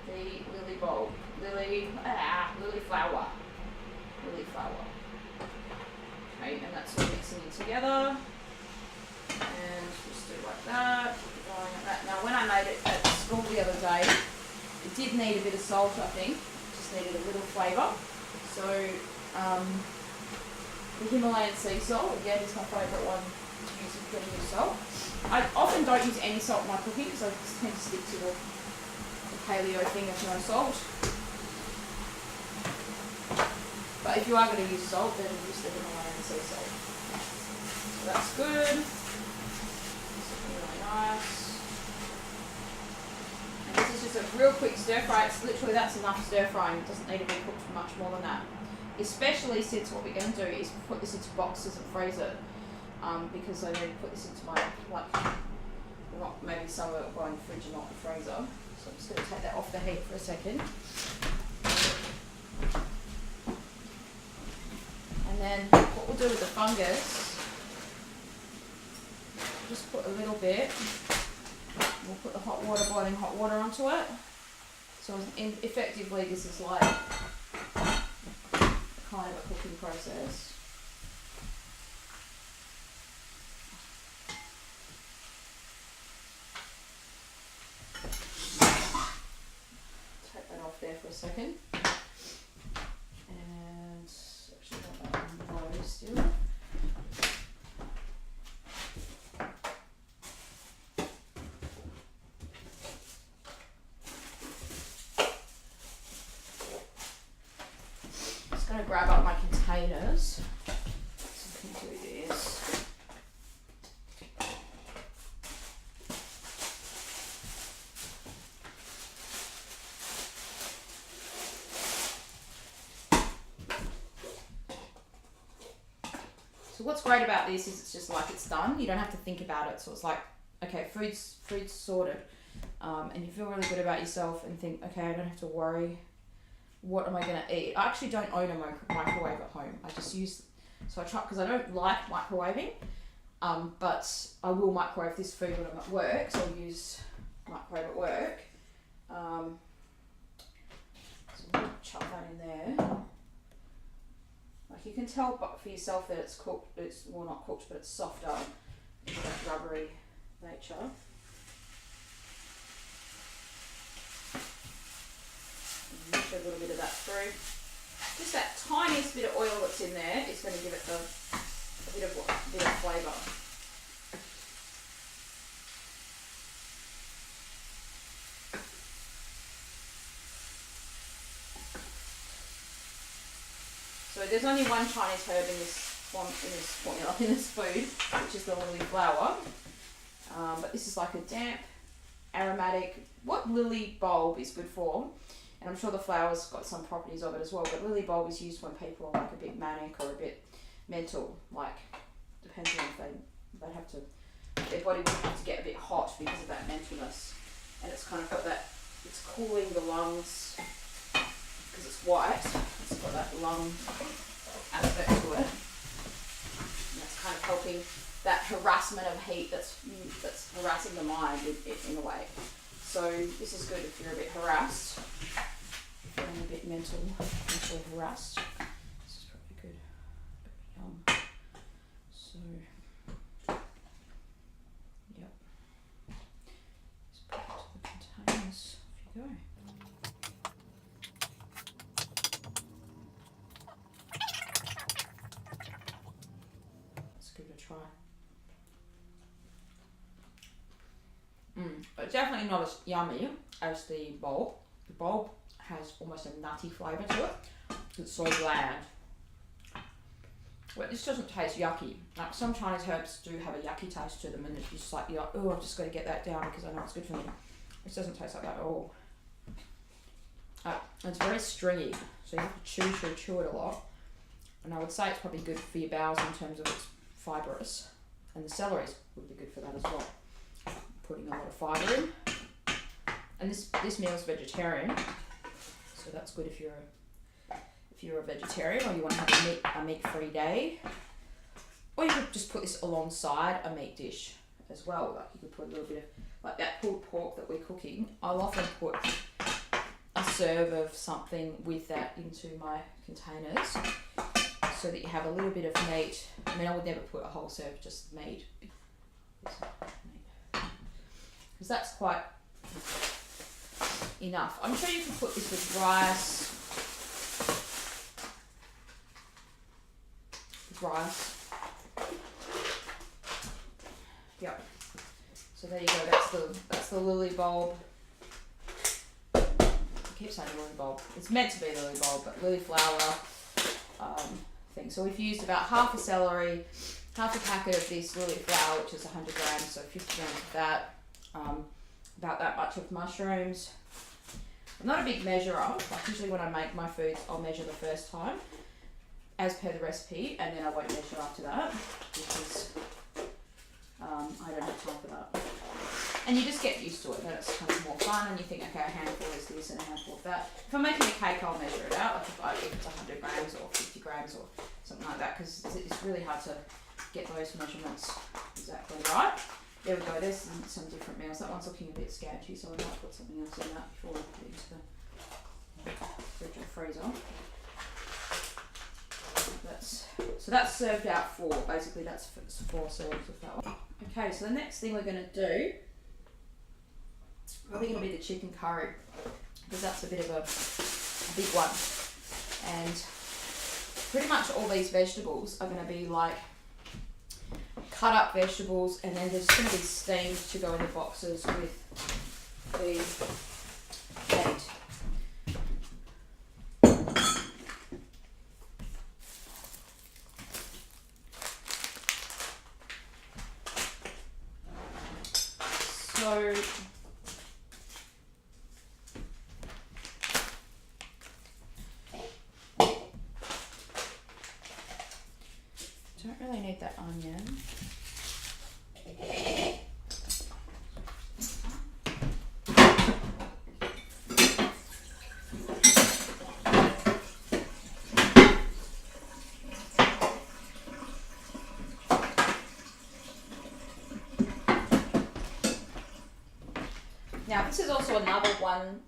the lily bulb, lily flower. Okay, and that's all mixing in together. And just do like that. Going like that. Now, when I made it at school the other day, it did need a bit of salt, I think. Just needed a little flavour. So, the Himalayan sea salt, again, is my favourite one to use with plenty of salt. I often don't use any salt in my cooking because I just tend to stick to the paleo thing of no salt. But if you are going to use salt, then use the Himalayan sea salt. So that's good. This is really nice. And this is just a real quick stir fry. It's literally, that's enough stir frying. It doesn't need to be cooked for much more than that. Especially since what we're going to do is put this into boxes and freeze it. Because I need to put this into my, maybe some of it will go in the fridge and not the freezer. So I'm just going to take that off the heat for a second. And then what we'll do with the fungus, just put a little bit, we'll put the boiling hot water onto it. So effectively this is like kind of a cooking process. Take that off there for a second. And actually got that on low still. Just going to grab up my containers. So I can do this. So what's great about this is it's just like it's done. You don't have to think about it. So it's like, okay, food's sorted. And you feel really good about yourself and think, okay, I don't have to worry. What am I going to eat? I actually don't own a microwave at home. I just use, so I try, because I don't like microwaving, but I will microwave this food when I'm at work, so I'll use microwave at work. So I'll chuck that in there. Like you can tell for yourself that it's cooked, it's, well not cooked, but it's softer, it's that rubbery nature. Mix a little bit of that through. Just that tiniest bit of oil that's in there is going to give it a bit of flavour. So there's only one Chinese herb in this formula, in this food, which is the lily flower. But this is like a damp, aromatic. What lily bulb is good for? And I'm sure the flower's got some properties of it as well, but lily bulb is used when people are like a bit manic or a bit mental, like depends on if they have to, their body will have to get a bit hot because of that mentalness. And it's kind of got that, it's cooling the lungs because it's white, it's got that lung aspect to it. And that's kind of helping that harassment of heat that's harassing the mind in a way. So this is good if you're a bit harassed, feeling a bit mentally harassed. This is probably good. Yum. So, yep. Just put it to the containers. Off you go. Let's give it a try. But definitely not as yummy as the bulb. The bulb has almost a nutty flavour to it. It's so bland. Well, this doesn't taste yucky. Like some Chinese herbs do have a yucky taste to them, and it's just like, you're like, oh, I've just got to get that down because I know it's good for me. This doesn't taste like that at all. It's very stringy, so you have to chew it a lot. And I would say it's probably good for your bowels in terms of it's fibrous. And the celery would be good for that as well. Putting a lot of fibre in. And this meal is vegetarian, so that's good if you're a vegetarian or you want to have a meat-free day. Or you could just put this alongside a meat dish as well. Like you could put a little bit of, like that pulled pork that we're cooking, I'll often put a serve of something with that into my containers so that you have a little bit of meat. I mean, I would never put a whole serve, just meat. Because that's quite enough. I'm sure you can put this with rice. Yep. So there you go. That's the lily bulb. I keep saying lily bulb. It's meant to be lily bulb, but lily flower thing. So we've used about half a celery, half a packet of this lily flower, which is 100 grams, so 50 grams of that. About that much of mushrooms. I'm not a big measurer. Like usually when I make my foods, I'll measure the first time as per the recipe, and then I won't measure after that because I don't have time for that. And you just get used to it, then it's kind of more fun, and you think, okay, a handful is this and a handful of that. If I'm making a cake, I'll measure it out, like if it's 100 grams or 50 grams or something like that, because it's really hard to get those measurements exactly right. There we go, there's some different meals. That one's looking a bit sketchy, so I might put something else in that before we put it into the fridge or freezer. That's served out for, basically that's 4 serves of that one. Okay, so the next thing we're going to do, probably going to be the chicken curry, because that's a bit of a big one. And pretty much all these vegetables are going to be like cut up vegetables, and then there's going to be steamed to go in the boxes with the meat. So don't really need that onion. Now this is also another one,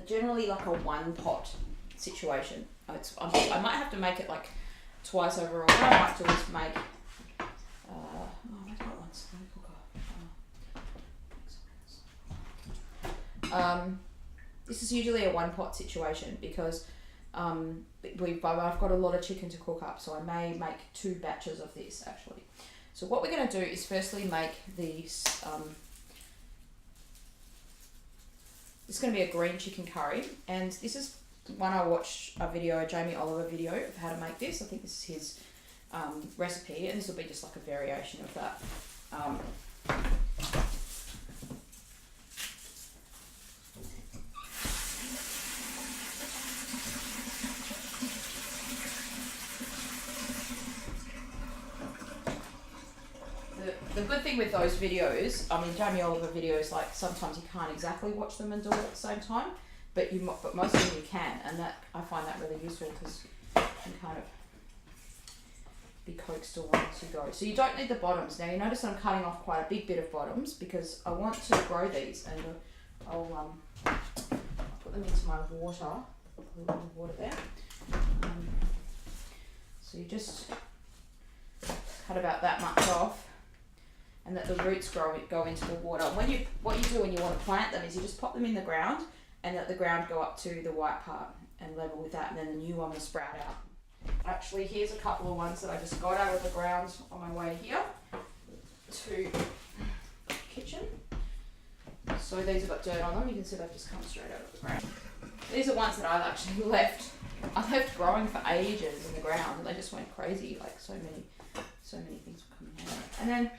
generally like a one pot situation. I might have to make it like twice over, or what I might do is make, where's my ones? This is usually a one pot situation because I've got a lot of chicken to cook up, so I may make 2 batches of this actually. So what we're going to do is firstly make these. It's going to be a green chicken curry, and this is one I watched a Jamie Oliver video of how to make this. I think this is his recipe, and this will be just like a variation of that. The good thing with those videos, I mean Jamie Oliver videos, like sometimes you can't exactly watch them and do it at the same time, but most of them you can, and that I find that really useful because you can kind of be coaxed along as you go. So you don't need the bottoms. Now you notice I'm cutting off quite a big bit of bottoms because I want to grow these, and I'll put them into my water. Put a little bit of water there. So you just cut about that much off, and that the roots go into the water. What you do when you want to plant them is you just pop them in the ground, and let the ground go up to the white part and level with that, and then the new one will sprout out. Actually, here's a couple of ones that I just got out of the ground on my way here to the kitchen. So these have got dirt on them. You can see they've just come straight out of the ground. These are ones that I actually left I left growing for ages in the ground, and they just went crazy. Like so many things were coming out. And then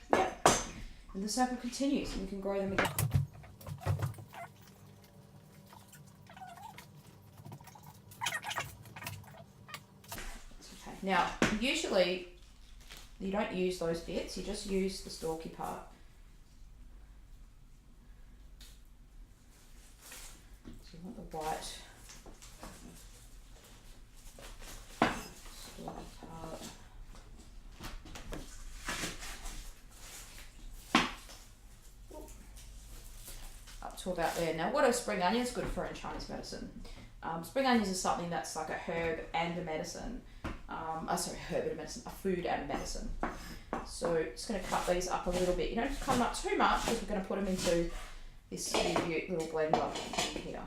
and the circle continues, and you can grow them again. Okay. Now, usually you don't use those bits. You just use the stalky part. So you want the white. To about there. Now, what are spring onions good for in Chinese medicine? Spring onions is something that's like a herb and a medicine. Herb and a medicine, a food and a medicine. So just going to cut these up a little bit. You don't have to cut them up too much because we're going to put them into this little blender here.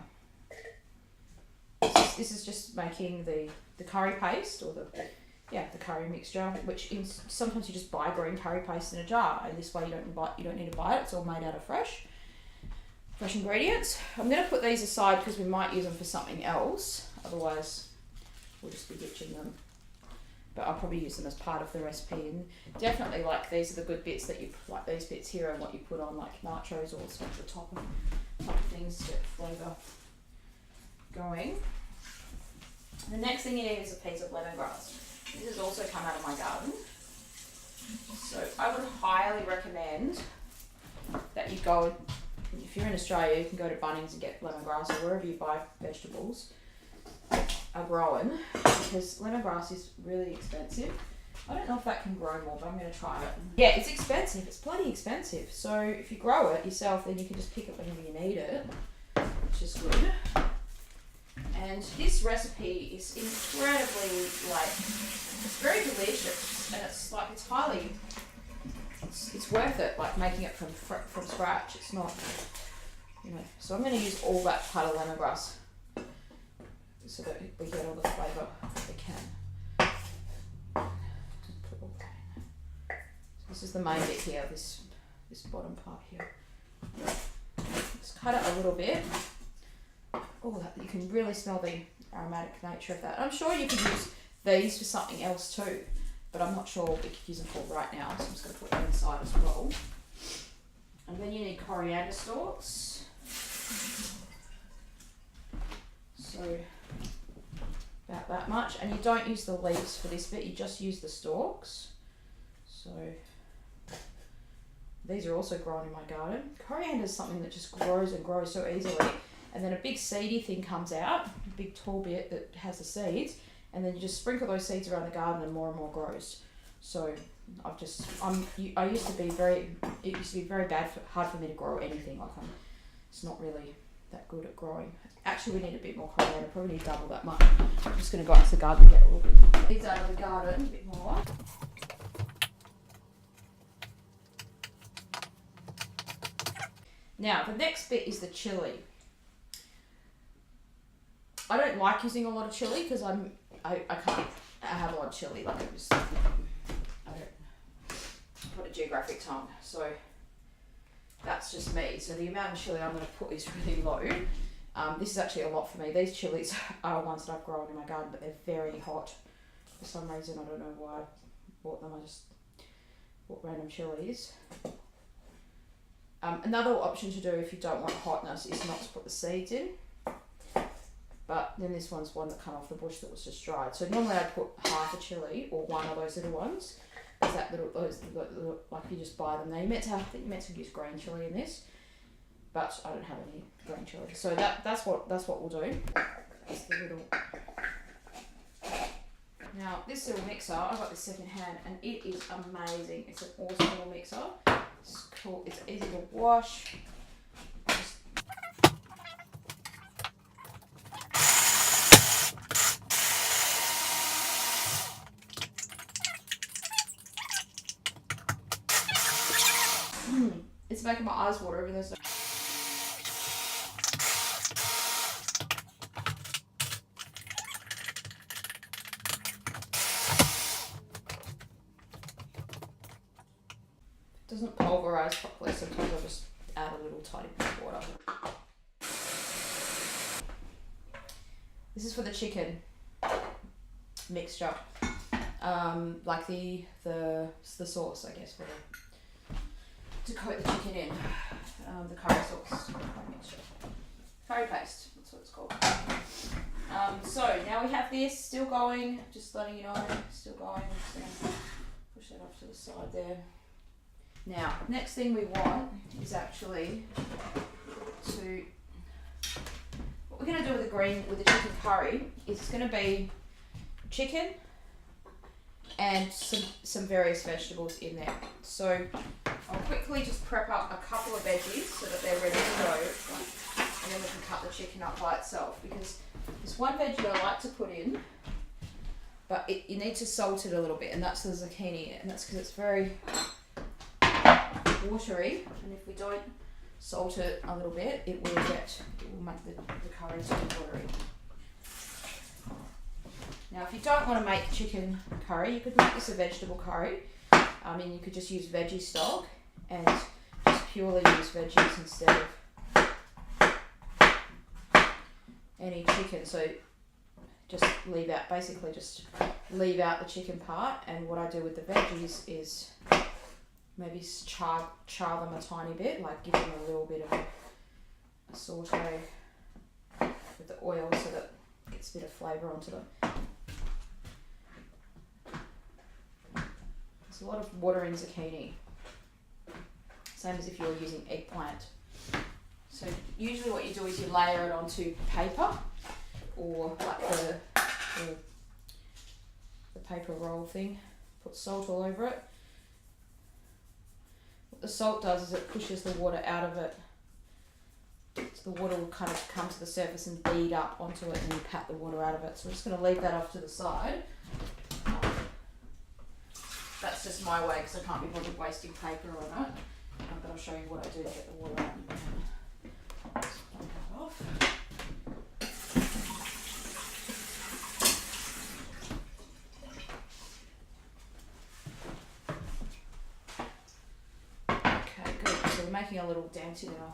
This is just making the curry paste or the curry mixture, which sometimes you just buy green curry paste in a jar, and this way you don't need to buy it. It's all made out of fresh ingredients. I'm going to put these aside because we might use them for something else. Otherwise, we'll just be ditching them. But I'll probably use them as part of the recipe. And definitely, like, these are the good bits that you like. These bits here and what you put on, like nachos or stuff at the top of things to get flavour going. The next thing you need is a piece of lemongrass. This has also come out of my garden. So I would highly recommend that you go. If you're in Australia, you can go to Bunnings and get lemongrass, or wherever you buy vegetables are growing, because lemongrass is really expensive. I don't know if that can grow more, but I'm going to try it. Yeah, it's expensive. It's bloody expensive. So if you grow it yourself, then you can just pick it whenever you need it, which is good. And this recipe is incredibly, it's very delicious, and it's it's worth it, like making it from scratch. It's not, so I'm going to use all that part of lemongrass so that we get all the flavour we can. So this is the main bit here, this bottom part here. Just cut it a little bit. Oh, you can really smell the aromatic nature of that. I'm sure you could use these for something else too, but I'm not sure what we could use them for right now, so I'm just going to put them inside as well. And then you need coriander stalks. So about that much, and you don't use the leaves for this bit, you just use the stalks. So these are also grown in my garden. Coriander is something that just grows and grows so easily, and then a big seedy thing comes out, a big tall bit that has the seeds, and then you just sprinkle those seeds around the garden and more grows. So it used to be very hard for me to grow anything. It's not really that good at growing. Actually, we need a bit more coriander, probably need double that much. I'm just going to go out to the garden and get a little bit these out of the garden, a bit more. Now, the next bit is the chilli. I don't like using a lot of chilli because I can't have a lot of chilli. Like I don't got a geographic tongue, so that's just me. So the amount of chilli I'm going to put is really low. This is actually a lot for me. These chilies are ones that I've grown in my garden, but they're very hot for some reason. I don't know why I bought them. I just bought random chilies. Another option to do if you don't want hotness is not to put the seeds in. But then this one's one that came off the bush that was just dried. So normally I'd put half a chilli or one of those little ones. There's that little, like you just buy them there. I think you're meant to use green chilli in this, but I don't have any green chilli. So that's what we'll do. That's the little. Now this little mixer, I got this second hand, and it is amazing. It's an awesome little mixer. It's cool. It's easy to wash. It's making my eyes water even though it's it doesn't pulverize properly. Sometimes I'll just add a little tiny bit of water. This is for the chicken. mixture, like the sauce, I guess, to coat the chicken in, the curry sauce, mixture, curry paste. That's what it's called. So now we have this still going. Just letting you know, still going. I'm just gonna push that off to the side there. Now, next thing we want is actually to. What we're going to do with the chicken curry is it's going to be chicken and some various vegetables in there. So I'll quickly just prep up a couple of veggies so that they're ready to go, and then we can cut the chicken up by itself, because there's one veggie I like to put in, but you need to salt it a little bit, and that's the zucchini, and that's because it's very watery, and if we don't salt it a little bit, it will make the curry too watery. Now, if you don't want to make chicken curry, you could make this a vegetable curry. You could just use veggie stock and just purely use veggies instead of any chicken. So just leave out the chicken part, and what I do with the veggies is maybe char them a tiny bit, like give them a little bit of a saute with the oil so that it gets a bit of flavour onto them. There's a lot of water in zucchini, same as if you're using eggplant. So usually what you do is you layer it onto paper, or like the paper roll thing, put salt all over it. What the salt does is it pushes the water out of it, so the water will kind of come to the surface and bead up onto it, and you pat the water out of it. So we're just going to leave that off to the side. That's just my way, because I can't be bothered wasting paper on it. But I'll show you what I do to get the water out. Just dump that off. Okay, good. So we're making a little dent in our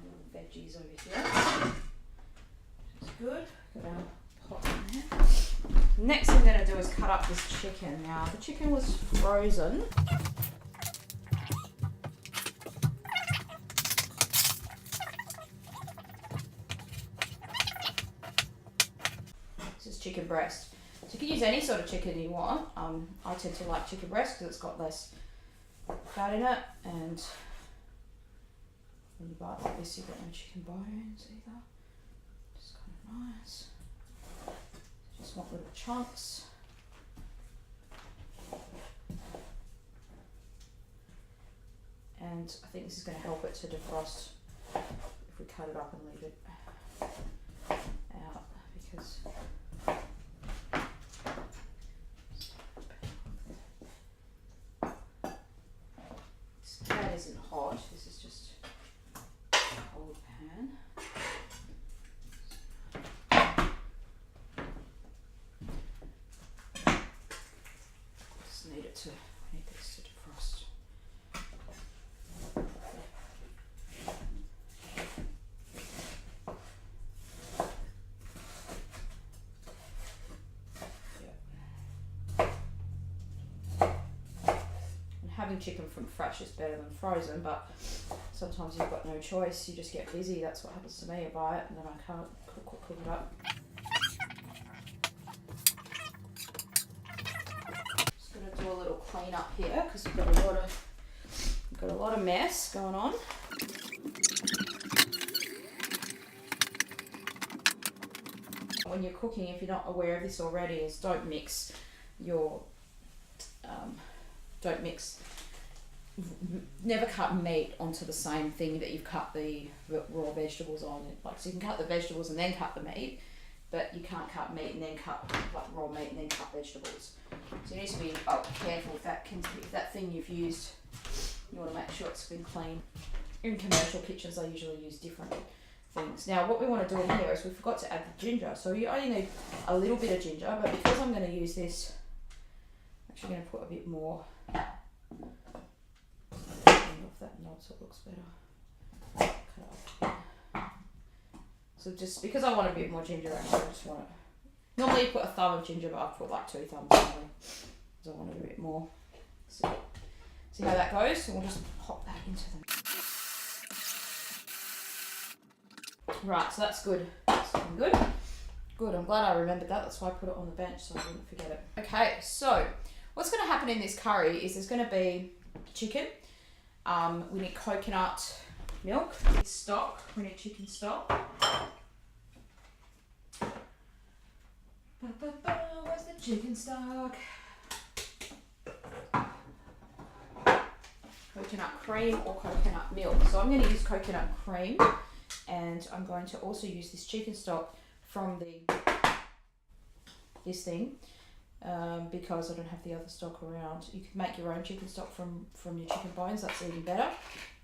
little veggies over here. Which is good. Got our pot in there. Next thing I'm going to do is cut up this chicken. Now, the chicken was frozen. This is chicken breast. So you can use any sort of chicken you want. I tend to like chicken breast because it's got less fat in it, and when you bite like this, you've got no chicken bones either. Just kind of nice. Just want little chunks. And I think this is going to help it to defrost if we cut it up and leave it out, because this pan isn't hot, this is just a cold pan. I need this to defrost. And having chicken from fresh is better than frozen, but sometimes you've got no choice. You just get busy. That's what happens to me. I buy it and then I can't cook it up. Do a little clean up here because we've got a lot of mess going on. When you're cooking, if you're not aware of this already, is don't mix never cut meat onto the same thing that you've cut the raw vegetables on. Like, so you can cut the vegetables and then cut the meat, but you can't cut meat and then cut like raw meat and then cut vegetables. So you need to be careful if that thing you've used, you want to make sure it's been clean. In commercial kitchens, I usually use different things. Now, what we want to do in here is we forgot to add the ginger. So you only need a little bit of ginger, but because I'm going to use this, I'm actually going to put a bit more. Off that knob so it looks better. Cut it off. So just because I want a bit more ginger, actually, I just want Normally you put a thumb of ginger, but I've put like 2 thumbs only, because I wanted a bit more. So, see how that goes? So we'll just pop that into them. Right, so that's good. That's looking good. Good, I'm glad I remembered that. That's why I put it on the bench so I wouldn't forget it. Okay, so what's going to happen in this curry is there's going to be chicken. We need coconut milk, stock. We need chicken stock. Where's the chicken stock? Coconut cream or coconut milk. So I'm going to use coconut cream, and I'm going to also use this chicken stock from this thing, because I don't have the other stock around. You could make your own chicken stock from your chicken bones. That's even better.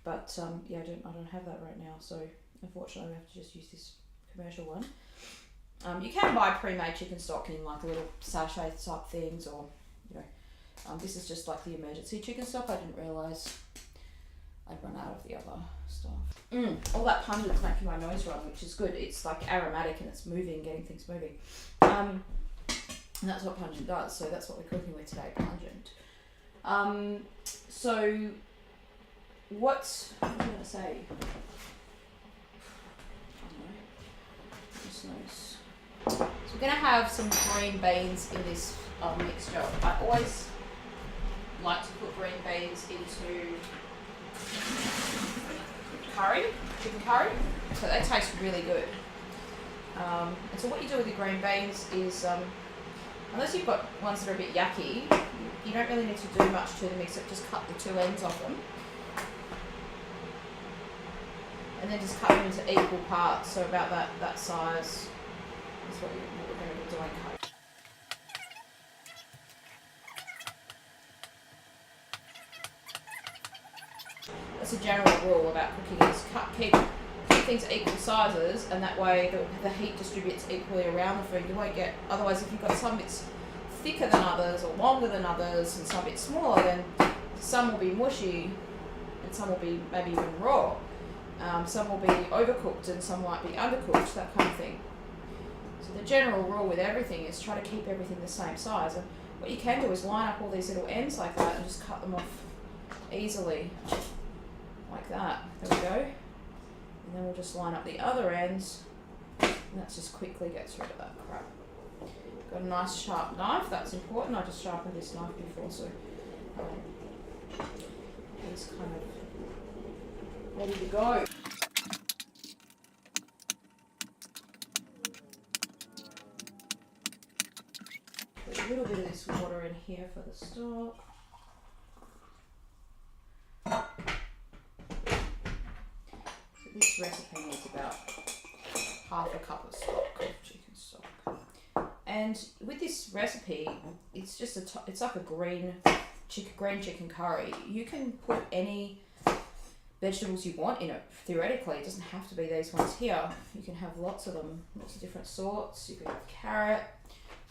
But yeah, I don't have that right now. So unfortunately, we have to just use this commercial one. You can buy pre-made chicken stock in like little sachet type things, or this is just like the emergency chicken stock. I didn't realise I'd run out of the other stuff. All that pungent's making my nose run, which is good. It's like aromatic and it's moving, getting things moving. And that's what pungent does. So that's what we're cooking with today, pungent. So what was I going to say? I don't know. Just knows. So we're going to have some green beans in this mixture. I always like to put green beans into curry, chicken curry, so they taste really good. And so what you do with the green beans is, unless you've got ones that are a bit yucky, you don't really need to do much to them except just cut the 2 ends off them. And then just cut them into equal parts, so about that size. That's what we're going to be doing. That's a general rule about cooking, is keep things equal sizes, and that way the heat distributes equally around the food. You won't get, otherwise if you've got some bits thicker than others or longer than others and some bits smaller, then some will be mushy and some will be maybe even raw. Some will be overcooked and some might be undercooked, that kind of thing. So the general rule with everything is try to keep everything the same size. And what you can do is line up all these little ends like that and just cut them off easily, like that. There we go. And then we'll just line up the other ends, and that just quickly gets rid of that crap. Got a nice sharp knife, that's important. I just sharpened this knife before, so it's kind of ready to go. Put a little bit of this water in here for the stock. So this recipe needs about half a cup of stock, of chicken stock. And with this recipe, it's just it's like a green chicken curry. You can put any vegetables you want in it, theoretically. It doesn't have to be these ones here. You can have lots of them, lots of different sorts. You could have carrot,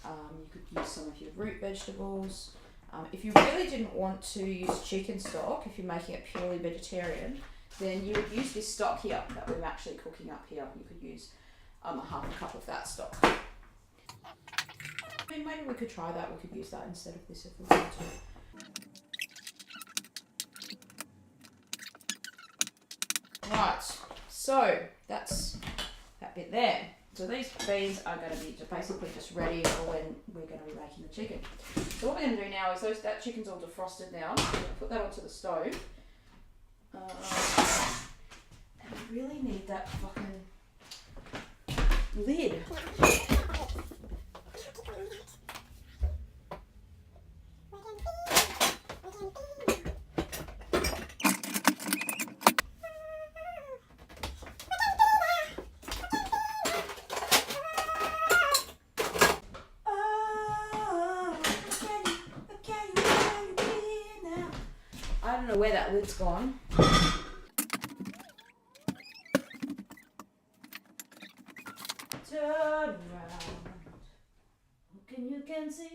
you could use some of your root vegetables. If you really didn't want to use chicken stock, if you're making it purely vegetarian, then you would use this stock here that we're actually cooking up here. You could use a half a cup of that stock. I mean, maybe we could try that. We could use that instead of this if we wanted to. Right, so that's that bit there. So these beans are going to be basically just ready for when we're going to be making the chicken. So what we're going to do now is that chicken's all defrosted now. We're going to put that onto the stove. And we really need that fucking lid. I don't know where that lid's gone. Turn around, look and you can see.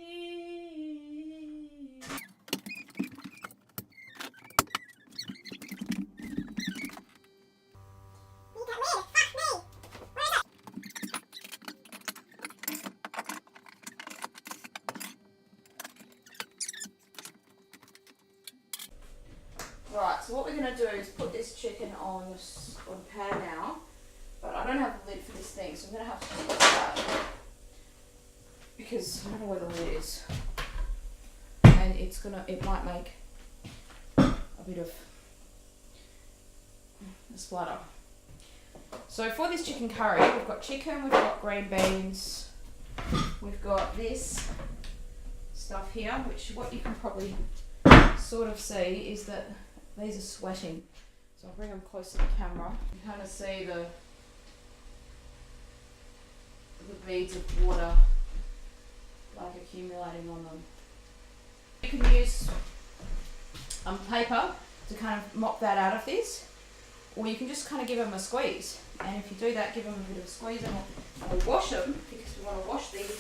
so what we're going to do is put this chicken on pan now, but I don't have a lid for this thing, so I'm going to have to fix that because I don't know where the lid is, and it might make a bit of a splatter. So for this chicken curry, we've got chicken, we've got green beans, we've got this stuff here, which what you can probably sort of see is that these are sweating. So I'll bring them close to the camera. You can kind of see the beads of water like accumulating on them. You can use paper to kind of mop that out of this, or you can just kind of give them a squeeze. And if you do that, give them a bit of a squeeze, and we'll wash them because we want to wash these.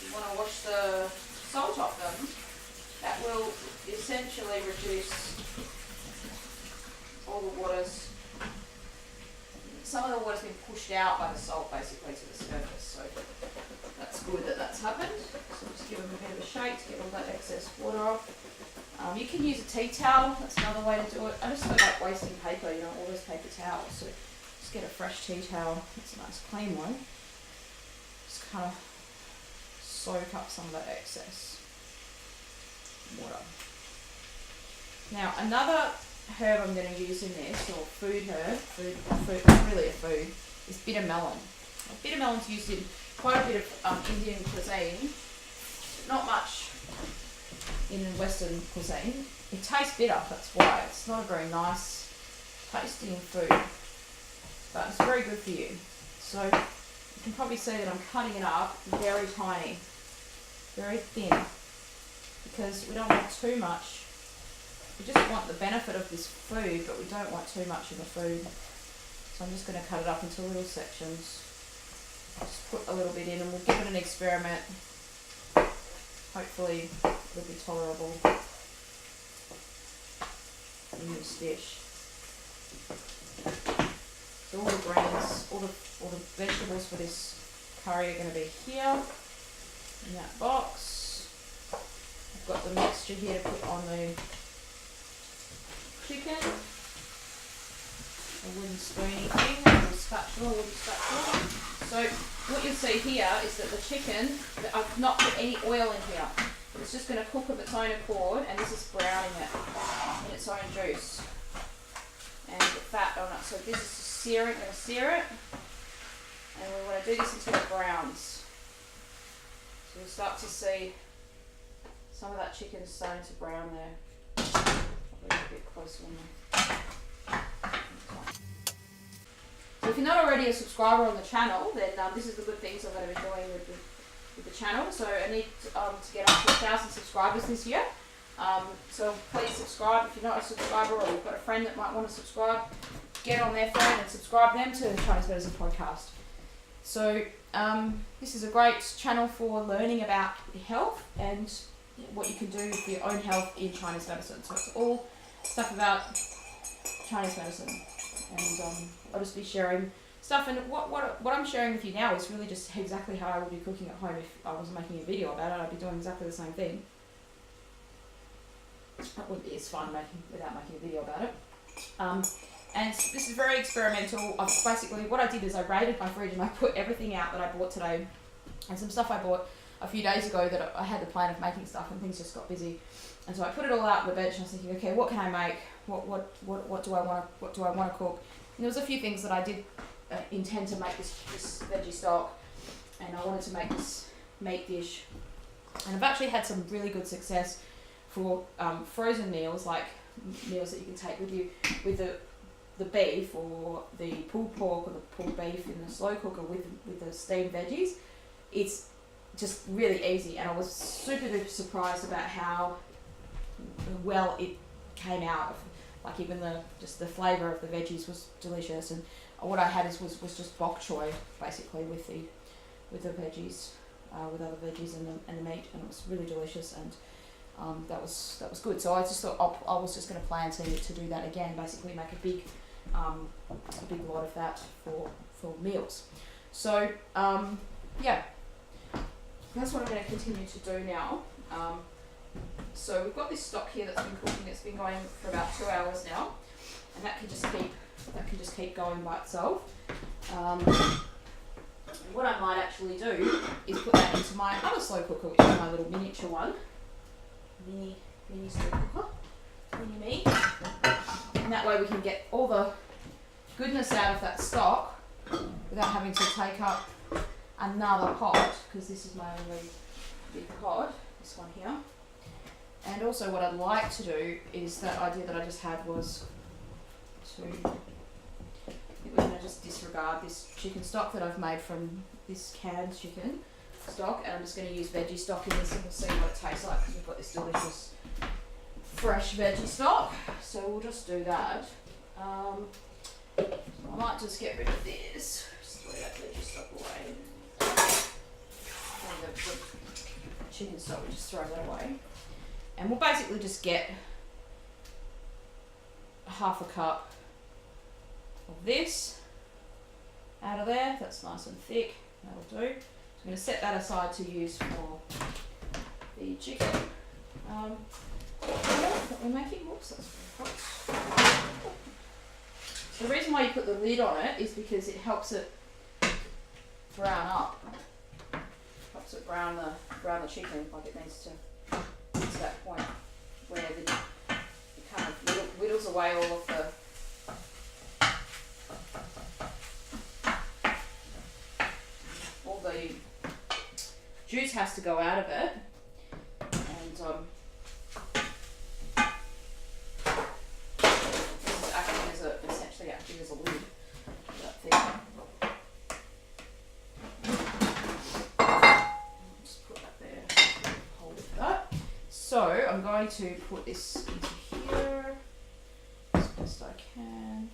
You want to wash the salt off them. That will essentially reduce all the waters. Some of the water's been pushed out by the salt basically to the surface, so that's good that that's happened. So just give them a bit of a shake to get all that excess water off. You can use a tea towel, that's another way to do it. I just don't like wasting paper, all those paper towels. So just get a fresh tea towel, it's a nice clean one. Just kind of soak up some of that excess water. Now another herb I'm going to use in this, or food herb, really a food, is bitter melon. Bitter melon's used in quite a bit of Indian cuisine, but not much in Western cuisine. It tastes bitter, that's why. It's not a very nice tasting food, but it's very good for you. So you can probably see that I'm cutting it up very tiny, very thin, because we don't want too much. We just want the benefit of this food, but we don't want too much in the food. So I'm just going to cut it up into little sections. Just put a little bit in, and we'll give it an experiment. Hopefully it'll be tolerable in this dish. So all the grains, all the vegetables for this curry are going to be here in that box. I've got the mixture here to put on the chicken. A wooden spoony thing, a wooden spatula. So what you'll see here is that the chicken, I've not put any oil in here. It's just going to cook of its own accord, and this is browning it in its own juice. And the fat on it. So this is searing, I'm going to sear it. And we want to do this until it browns. So you'll start to see some of that chicken starting to brown there. Probably a bit closer on there. So if you're not already a subscriber on the channel, then this is the good things I'm going to be doing with the channel. So I need to get up to 1,000 subscribers this year. So please subscribe if you're not a subscriber, or you've got a friend that might want to subscribe. Get on their phone and subscribe them to Chinese Medicine Podcast. So this is a great channel for learning about health and what you can do for your own health in Chinese medicine. So it's all stuff about Chinese medicine, and I'll just be sharing stuff. And what I'm sharing with you now is really just exactly how I would be cooking at home if I wasn't making a video about it. I'd be doing exactly the same thing. That wouldn't be as fun without making a video about it. And this is very experimental. Basically, what I did is I raided my fridge and I put everything out that I bought today, and some stuff I bought a few days ago that I had the plan of making stuff, and things just got busy. And so I put it all out on the bench, and I was thinking, okay, what can I make? What do I want to cook? And there was a few things that I did intend to make this veggie stock, and I wanted to make this meat dish. And I've actually had some really good success for frozen meals, like meals that you can take with you with the beef or the pulled pork or the pulled beef in the slow cooker with the steamed veggies. It's just really easy, and I was super duper surprised about how well it came out. Like even the flavour of the veggies was delicious, and what I had was just bok choy basically with the veggies, with other veggies and the meat, and it was really delicious, and that was good. So I just thought I was just going to plan to do that again, basically make a big lot of that for meals. So yeah, that's what I'm going to continue to do now. So we've got this stock here that's been cooking. It's been going for about 2 hours now, and that can just keep going by itself. What I might actually do is put that into my other slow cooker, which is my little miniature one, mini slow cooker, mini me, and that way we can get all the goodness out of that stock without having to take up another pot, because this is my only big pot, this one here. And also what I'd like to do is, that idea that I just had was to, we're going to just disregard this chicken stock that I've made from this canned chicken stock, and I'm just going to use veggie stock in this, and we'll see what it tastes like, because we've got this delicious fresh veggie stock. So we'll just do that. I might just get rid of this, just throw that veggie stock away. And the chicken stock, we just throw that away. And we'll basically just get half a cup of this out of there. That's nice and thick, that'll do. So I'm going to set that aside to use for the chicken. That we're making. Whoops, that's very hot. The reason why you put the lid on it is because it helps it brown up. Helps it brown the chicken, like it needs to that point where it kind of whittles away all of the juice has to go out of it, and this is essentially acting as a lid for that thing. Just put that there, hold it for that. So I'm going to put this into here as best I can.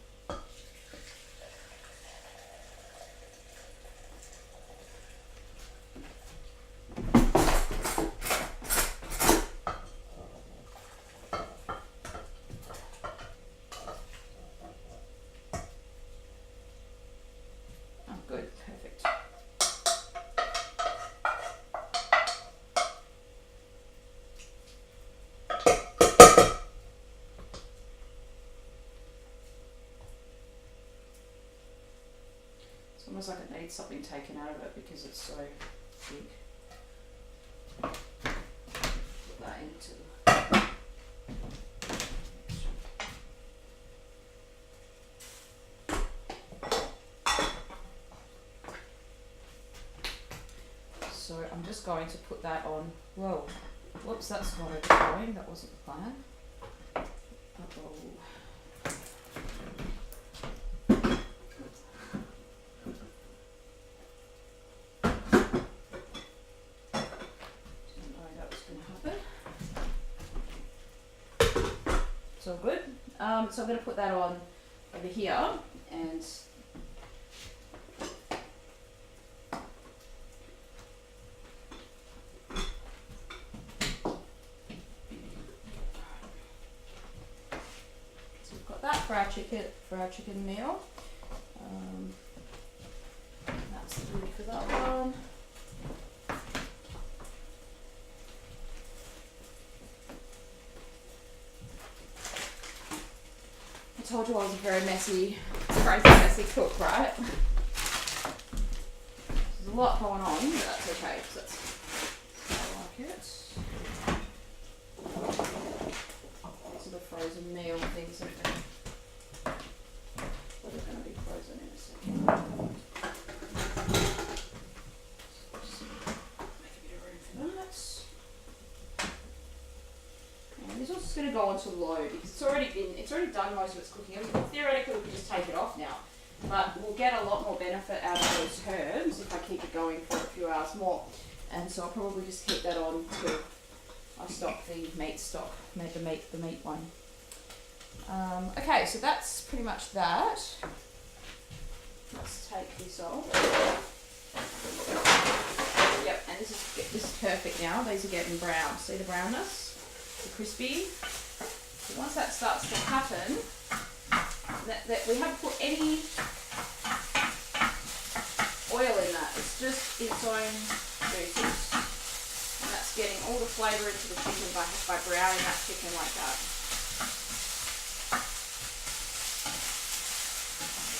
Oh, good, perfect. It's almost like it needs something taken out of it because it's so big. Put that into so I'm just going to put that on. Whoa, whoops, that's not overflowing. That wasn't the plan. Uh-oh. It's all good. So I'm going to put that on over here, and so we've got that for our chicken meal. That's the lid for that one. I told you I was a very messy, crazy messy cook, right? There's a lot going on, but that's okay, because that's how I like it. These are the frozen meal things that are going to be frozen in a second. Just make a bit of room for that. This one's just going to go onto low because it's already done most of its cooking. Theoretically, we could just take it off now, but we'll get a lot more benefit out of those herbs if I keep it going for a few hours more. And so I'll probably just keep that on till I stock the meat stock, make the meat one. Okay, so that's pretty much that. Let's take this off. Yep, and this is perfect now. These are getting brown. See the brownness? The crispy. So once that starts to happen, that we haven't put any oil in that. It's just its own juices, and that's getting all the flavour into the chicken by browning that chicken like that.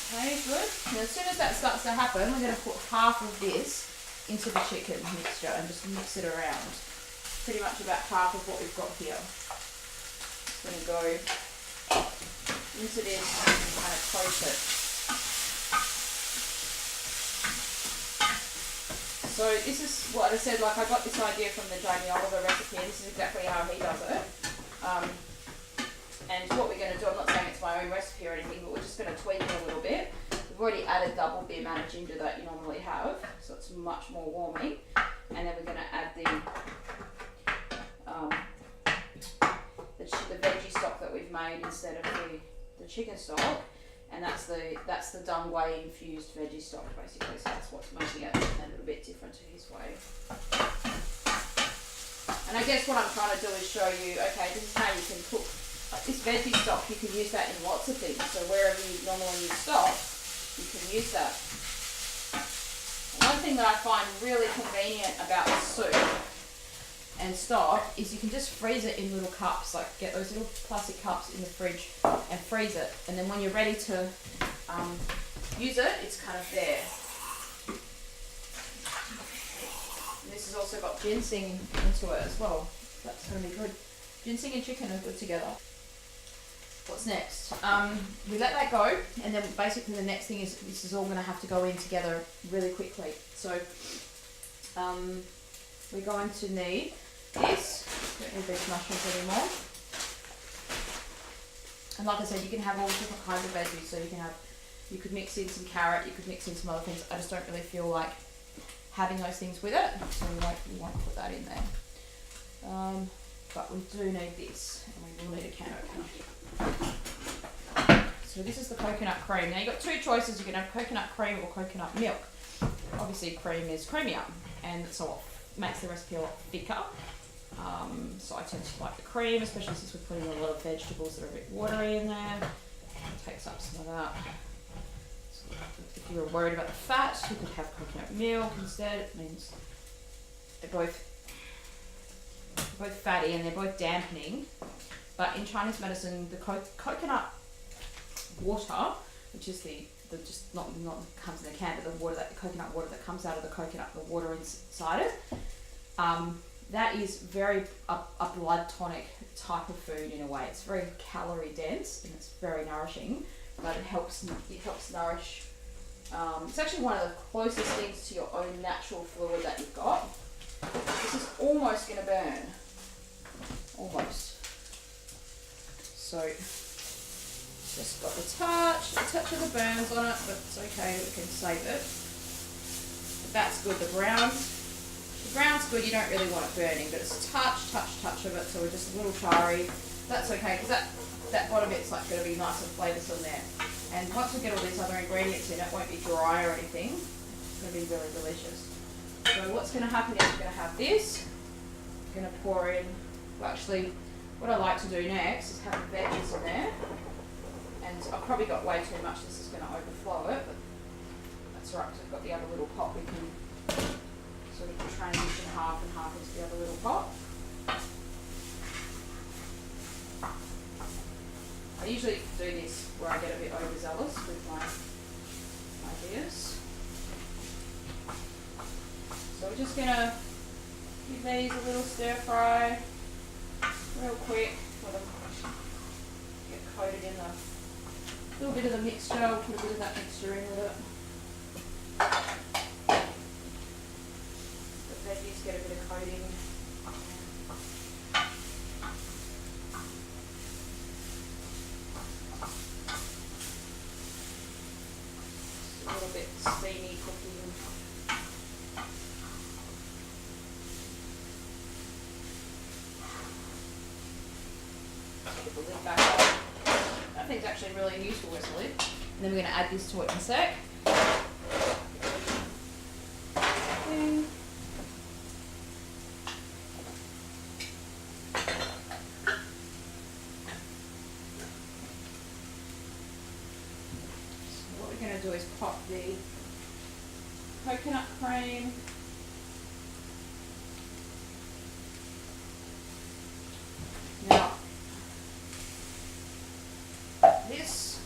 Okay, good. Now as soon as that starts to happen, we're going to put half of this into the chicken mixture and just mix it around. Pretty much about half of what we've got here. Just going to go into this and kind of coat it. So this is what I said, like I got this idea from the Jamie Oliver recipe, and this is exactly how he does it. And what we're going to do, I'm not saying it's my own recipe or anything, but we're just going to tweak it a little bit. We've already added double the amount of ginger that you normally have, so it's much more warming. And then we're going to add the veggie stock that we've made instead of the chicken stock. And that's the done way infused veggie stock basically, so that's what's making it a little bit different to his way. And I guess what I'm trying to do is show you, okay, this is how you can cook. Like this veggie stock, you can use that in lots of things. So wherever you normally use stock, you can use that. And one thing that I find really convenient about soup and stock is you can just freeze it in little cups, like get those little plastic cups in the fridge and freeze it. And then when you're ready to use it, it's kind of there. And this has also got ginseng into it as well. That's going to be good. Ginseng and chicken are good together. What's next? We let that go, and then basically the next thing is this is all going to have to go in together really quickly. So we're going to need this. Don't need these mushrooms anymore. And like I said, you can have all different kinds of veggies. So you could mix in some carrot, you could mix in some other things. I just don't really feel like having those things with it, so we won't put that in there. But we do need this, and we will need a can opener. So this is the coconut cream. Now you've got two choices. You can have coconut cream or coconut milk. Obviously cream is creamier, and so it makes the recipe a lot thicker. So I tend to like the cream, especially since we're putting a lot of vegetables that are a bit watery in there. It takes up some of that. So if you were worried about the fat, you could have coconut milk instead. It means they're both fatty and they're both dampening. But in Chinese medicine, the coconut water, which is the just not comes in a can, but the coconut water that comes out of the coconut, the water inside it, that is very a blood tonic type of food in a way. It's very calorie dense and it's very nourishing, but it helps nourish. It's actually one of the closest things to your own natural fluid that you've got. This is almost going to burn. Almost. So, just got a touch of the burns on it, but it's okay, we can save it. But that's good. The brown's good, you don't really want it burning, but it's a touch of it, so we're just a little charry. That's okay, because that bottom bit's like going to be nice and flavoursome there. And once we get all these other ingredients in, it won't be dry or anything. It's going to be really delicious. So what's going to happen is we're going to have this. We're going to pour in, well actually, what I like to do next is have the veggies in there. And I've probably got way too much, this is going to overflow it, but that's right, because we've got the other little pot we can sort of transition half and half into the other little pot. I usually do this where I get a bit overzealous with my ideas. So we're just going to give these a little stir fry real quick. Let them get coated in the little bit of the mixture. We'll put a bit of that mixture in with it. The veggies get a bit of coating. Just a little bit steamy cooking. Put the lid back on. That thing's actually really useful as a lid. And then we're going to add this to it in a sec. So what we're going to do is pop the coconut cream like this.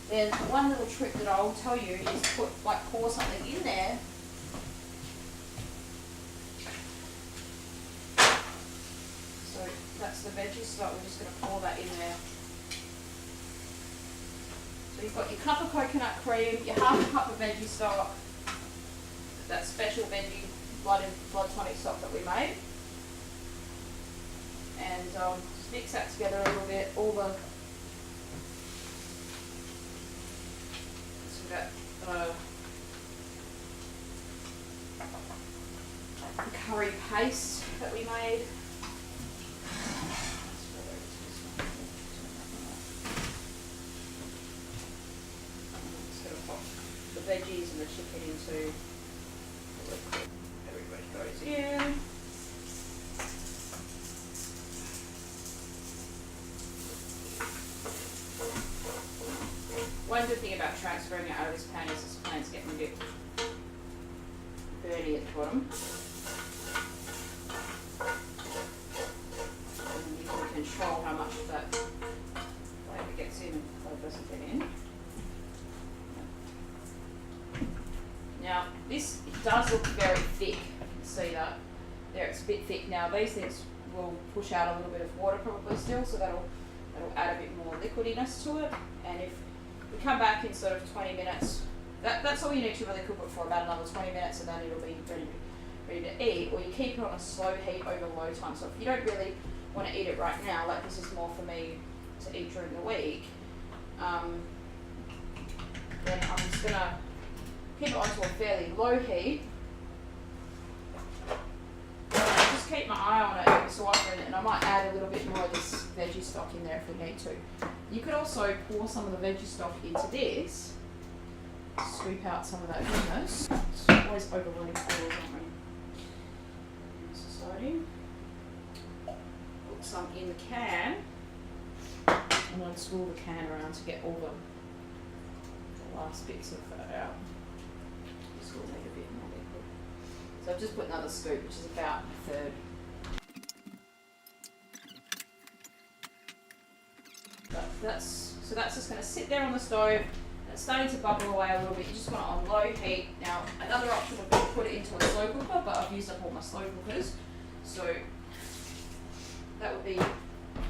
Then one little trick that I'll tell you is pour something in there. So that's the veggie stock. We're just going to pour that in there. So you've got your cup of coconut cream, your half a cup of veggie stock, that special veggie blood tonic stock that we made, and mix that together a little bit. All the curry paste that we made. The veggies and the chicken into the liquid. Everybody goes in. One good thing about transferring it out of this pan is this pan's getting a bit dirty at the bottom. And you can control how much of that flavour gets in and what doesn't get in. Now, this does look very thick. You can see that. There, it's a bit thick. Now, these things will push out a little bit of water probably still, so that'll add a bit more liquidiness to it. And if we come back in sort of 20 minutes, that's all you need to really cook it for, about another 20 minutes, and then it'll be ready to eat. Or you keep it on a slow heat over low time. So if you don't really want to eat it right now, like this is more for me to eat during the week, then I'm just going to keep it onto a fairly low heat. Just keep my eye on it every so often, and I might add a little bit more of this veggie stock in there if we need to. You could also pour some of the veggie stock into this, scoop out some of that goodness. It's always overloading oils, aren't we? Society. Put some in the can, and then swirl the can around to get all the last bits of that out. This will make a bit more liquid. So I've just put another scoop, which is about a third. That's just going to sit there on the stove, and it's starting to bubble away a little bit. You just want it on low heat. Now, another option would be to put it into a slow cooker, but I've used up all my slow cookers, so that would be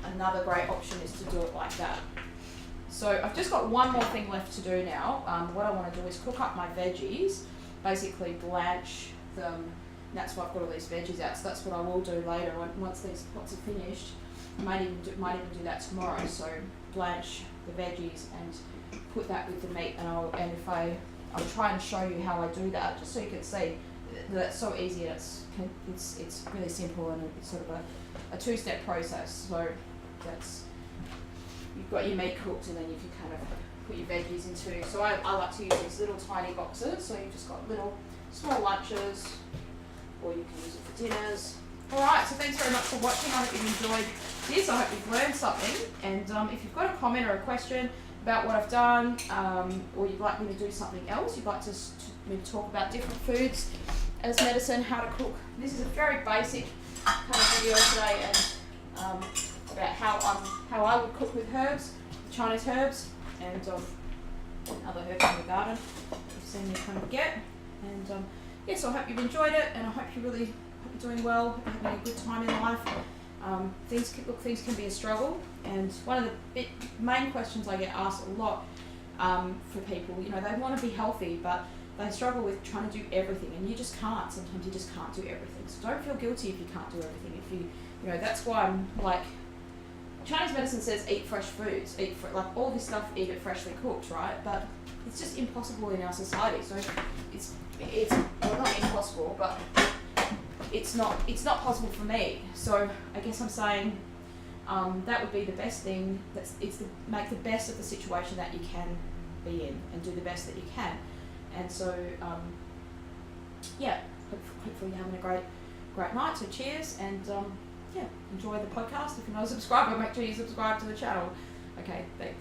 another great option, is to do it like that. So I've just got one more thing left to do now. What I want to do is cook up my veggies, basically blanch them. And that's why I've got all these veggies out. So that's what I will do later once these pots are finished. I might even do that tomorrow. So blanch the veggies and put that with the meat, and I'll try and show you how I do that, just so you can see that it's so easy. And it's really simple, and it's sort of a two-step process. So that's, you've got your meat cooked, and then you can kind of put your veggies into. So I like to use these little tiny boxes. So you've just got little small lunches, or you can use it for dinners. Alright, so thanks very much for watching. I hope you've enjoyed this. I hope you've learned something. And if you've got a comment or a question about what I've done, or you'd like me to do something else, you'd like me to talk about different foods as medicine, how to cook. This is a very basic kind of video today, and about how I would cook with herbs, Chinese herbs, and other herbs in the garden. You've seen me kind of get. And yes, I hope you've enjoyed it, and I hope you're doing well, hope you're having a good time in life. Things can be a struggle, and one of the main questions I get asked a lot for people, they want to be healthy, but they struggle with trying to do everything, and you just can't. Sometimes you just can't do everything. So don't feel guilty if you can't do everything. If that's why I'm like, Chinese medicine says eat fresh foods, like all this stuff, eat it freshly cooked, right? But it's just impossible in our society. So it's well, not impossible, but it's not possible for me. So I guess I'm saying that would be the best thing. Make the best of the situation that you can be in, and do the best that you can. And so hopefully you're having a great night. So cheers, and enjoy the podcast. If you're not a subscriber, make sure you subscribe to the channel. Okay, thanks.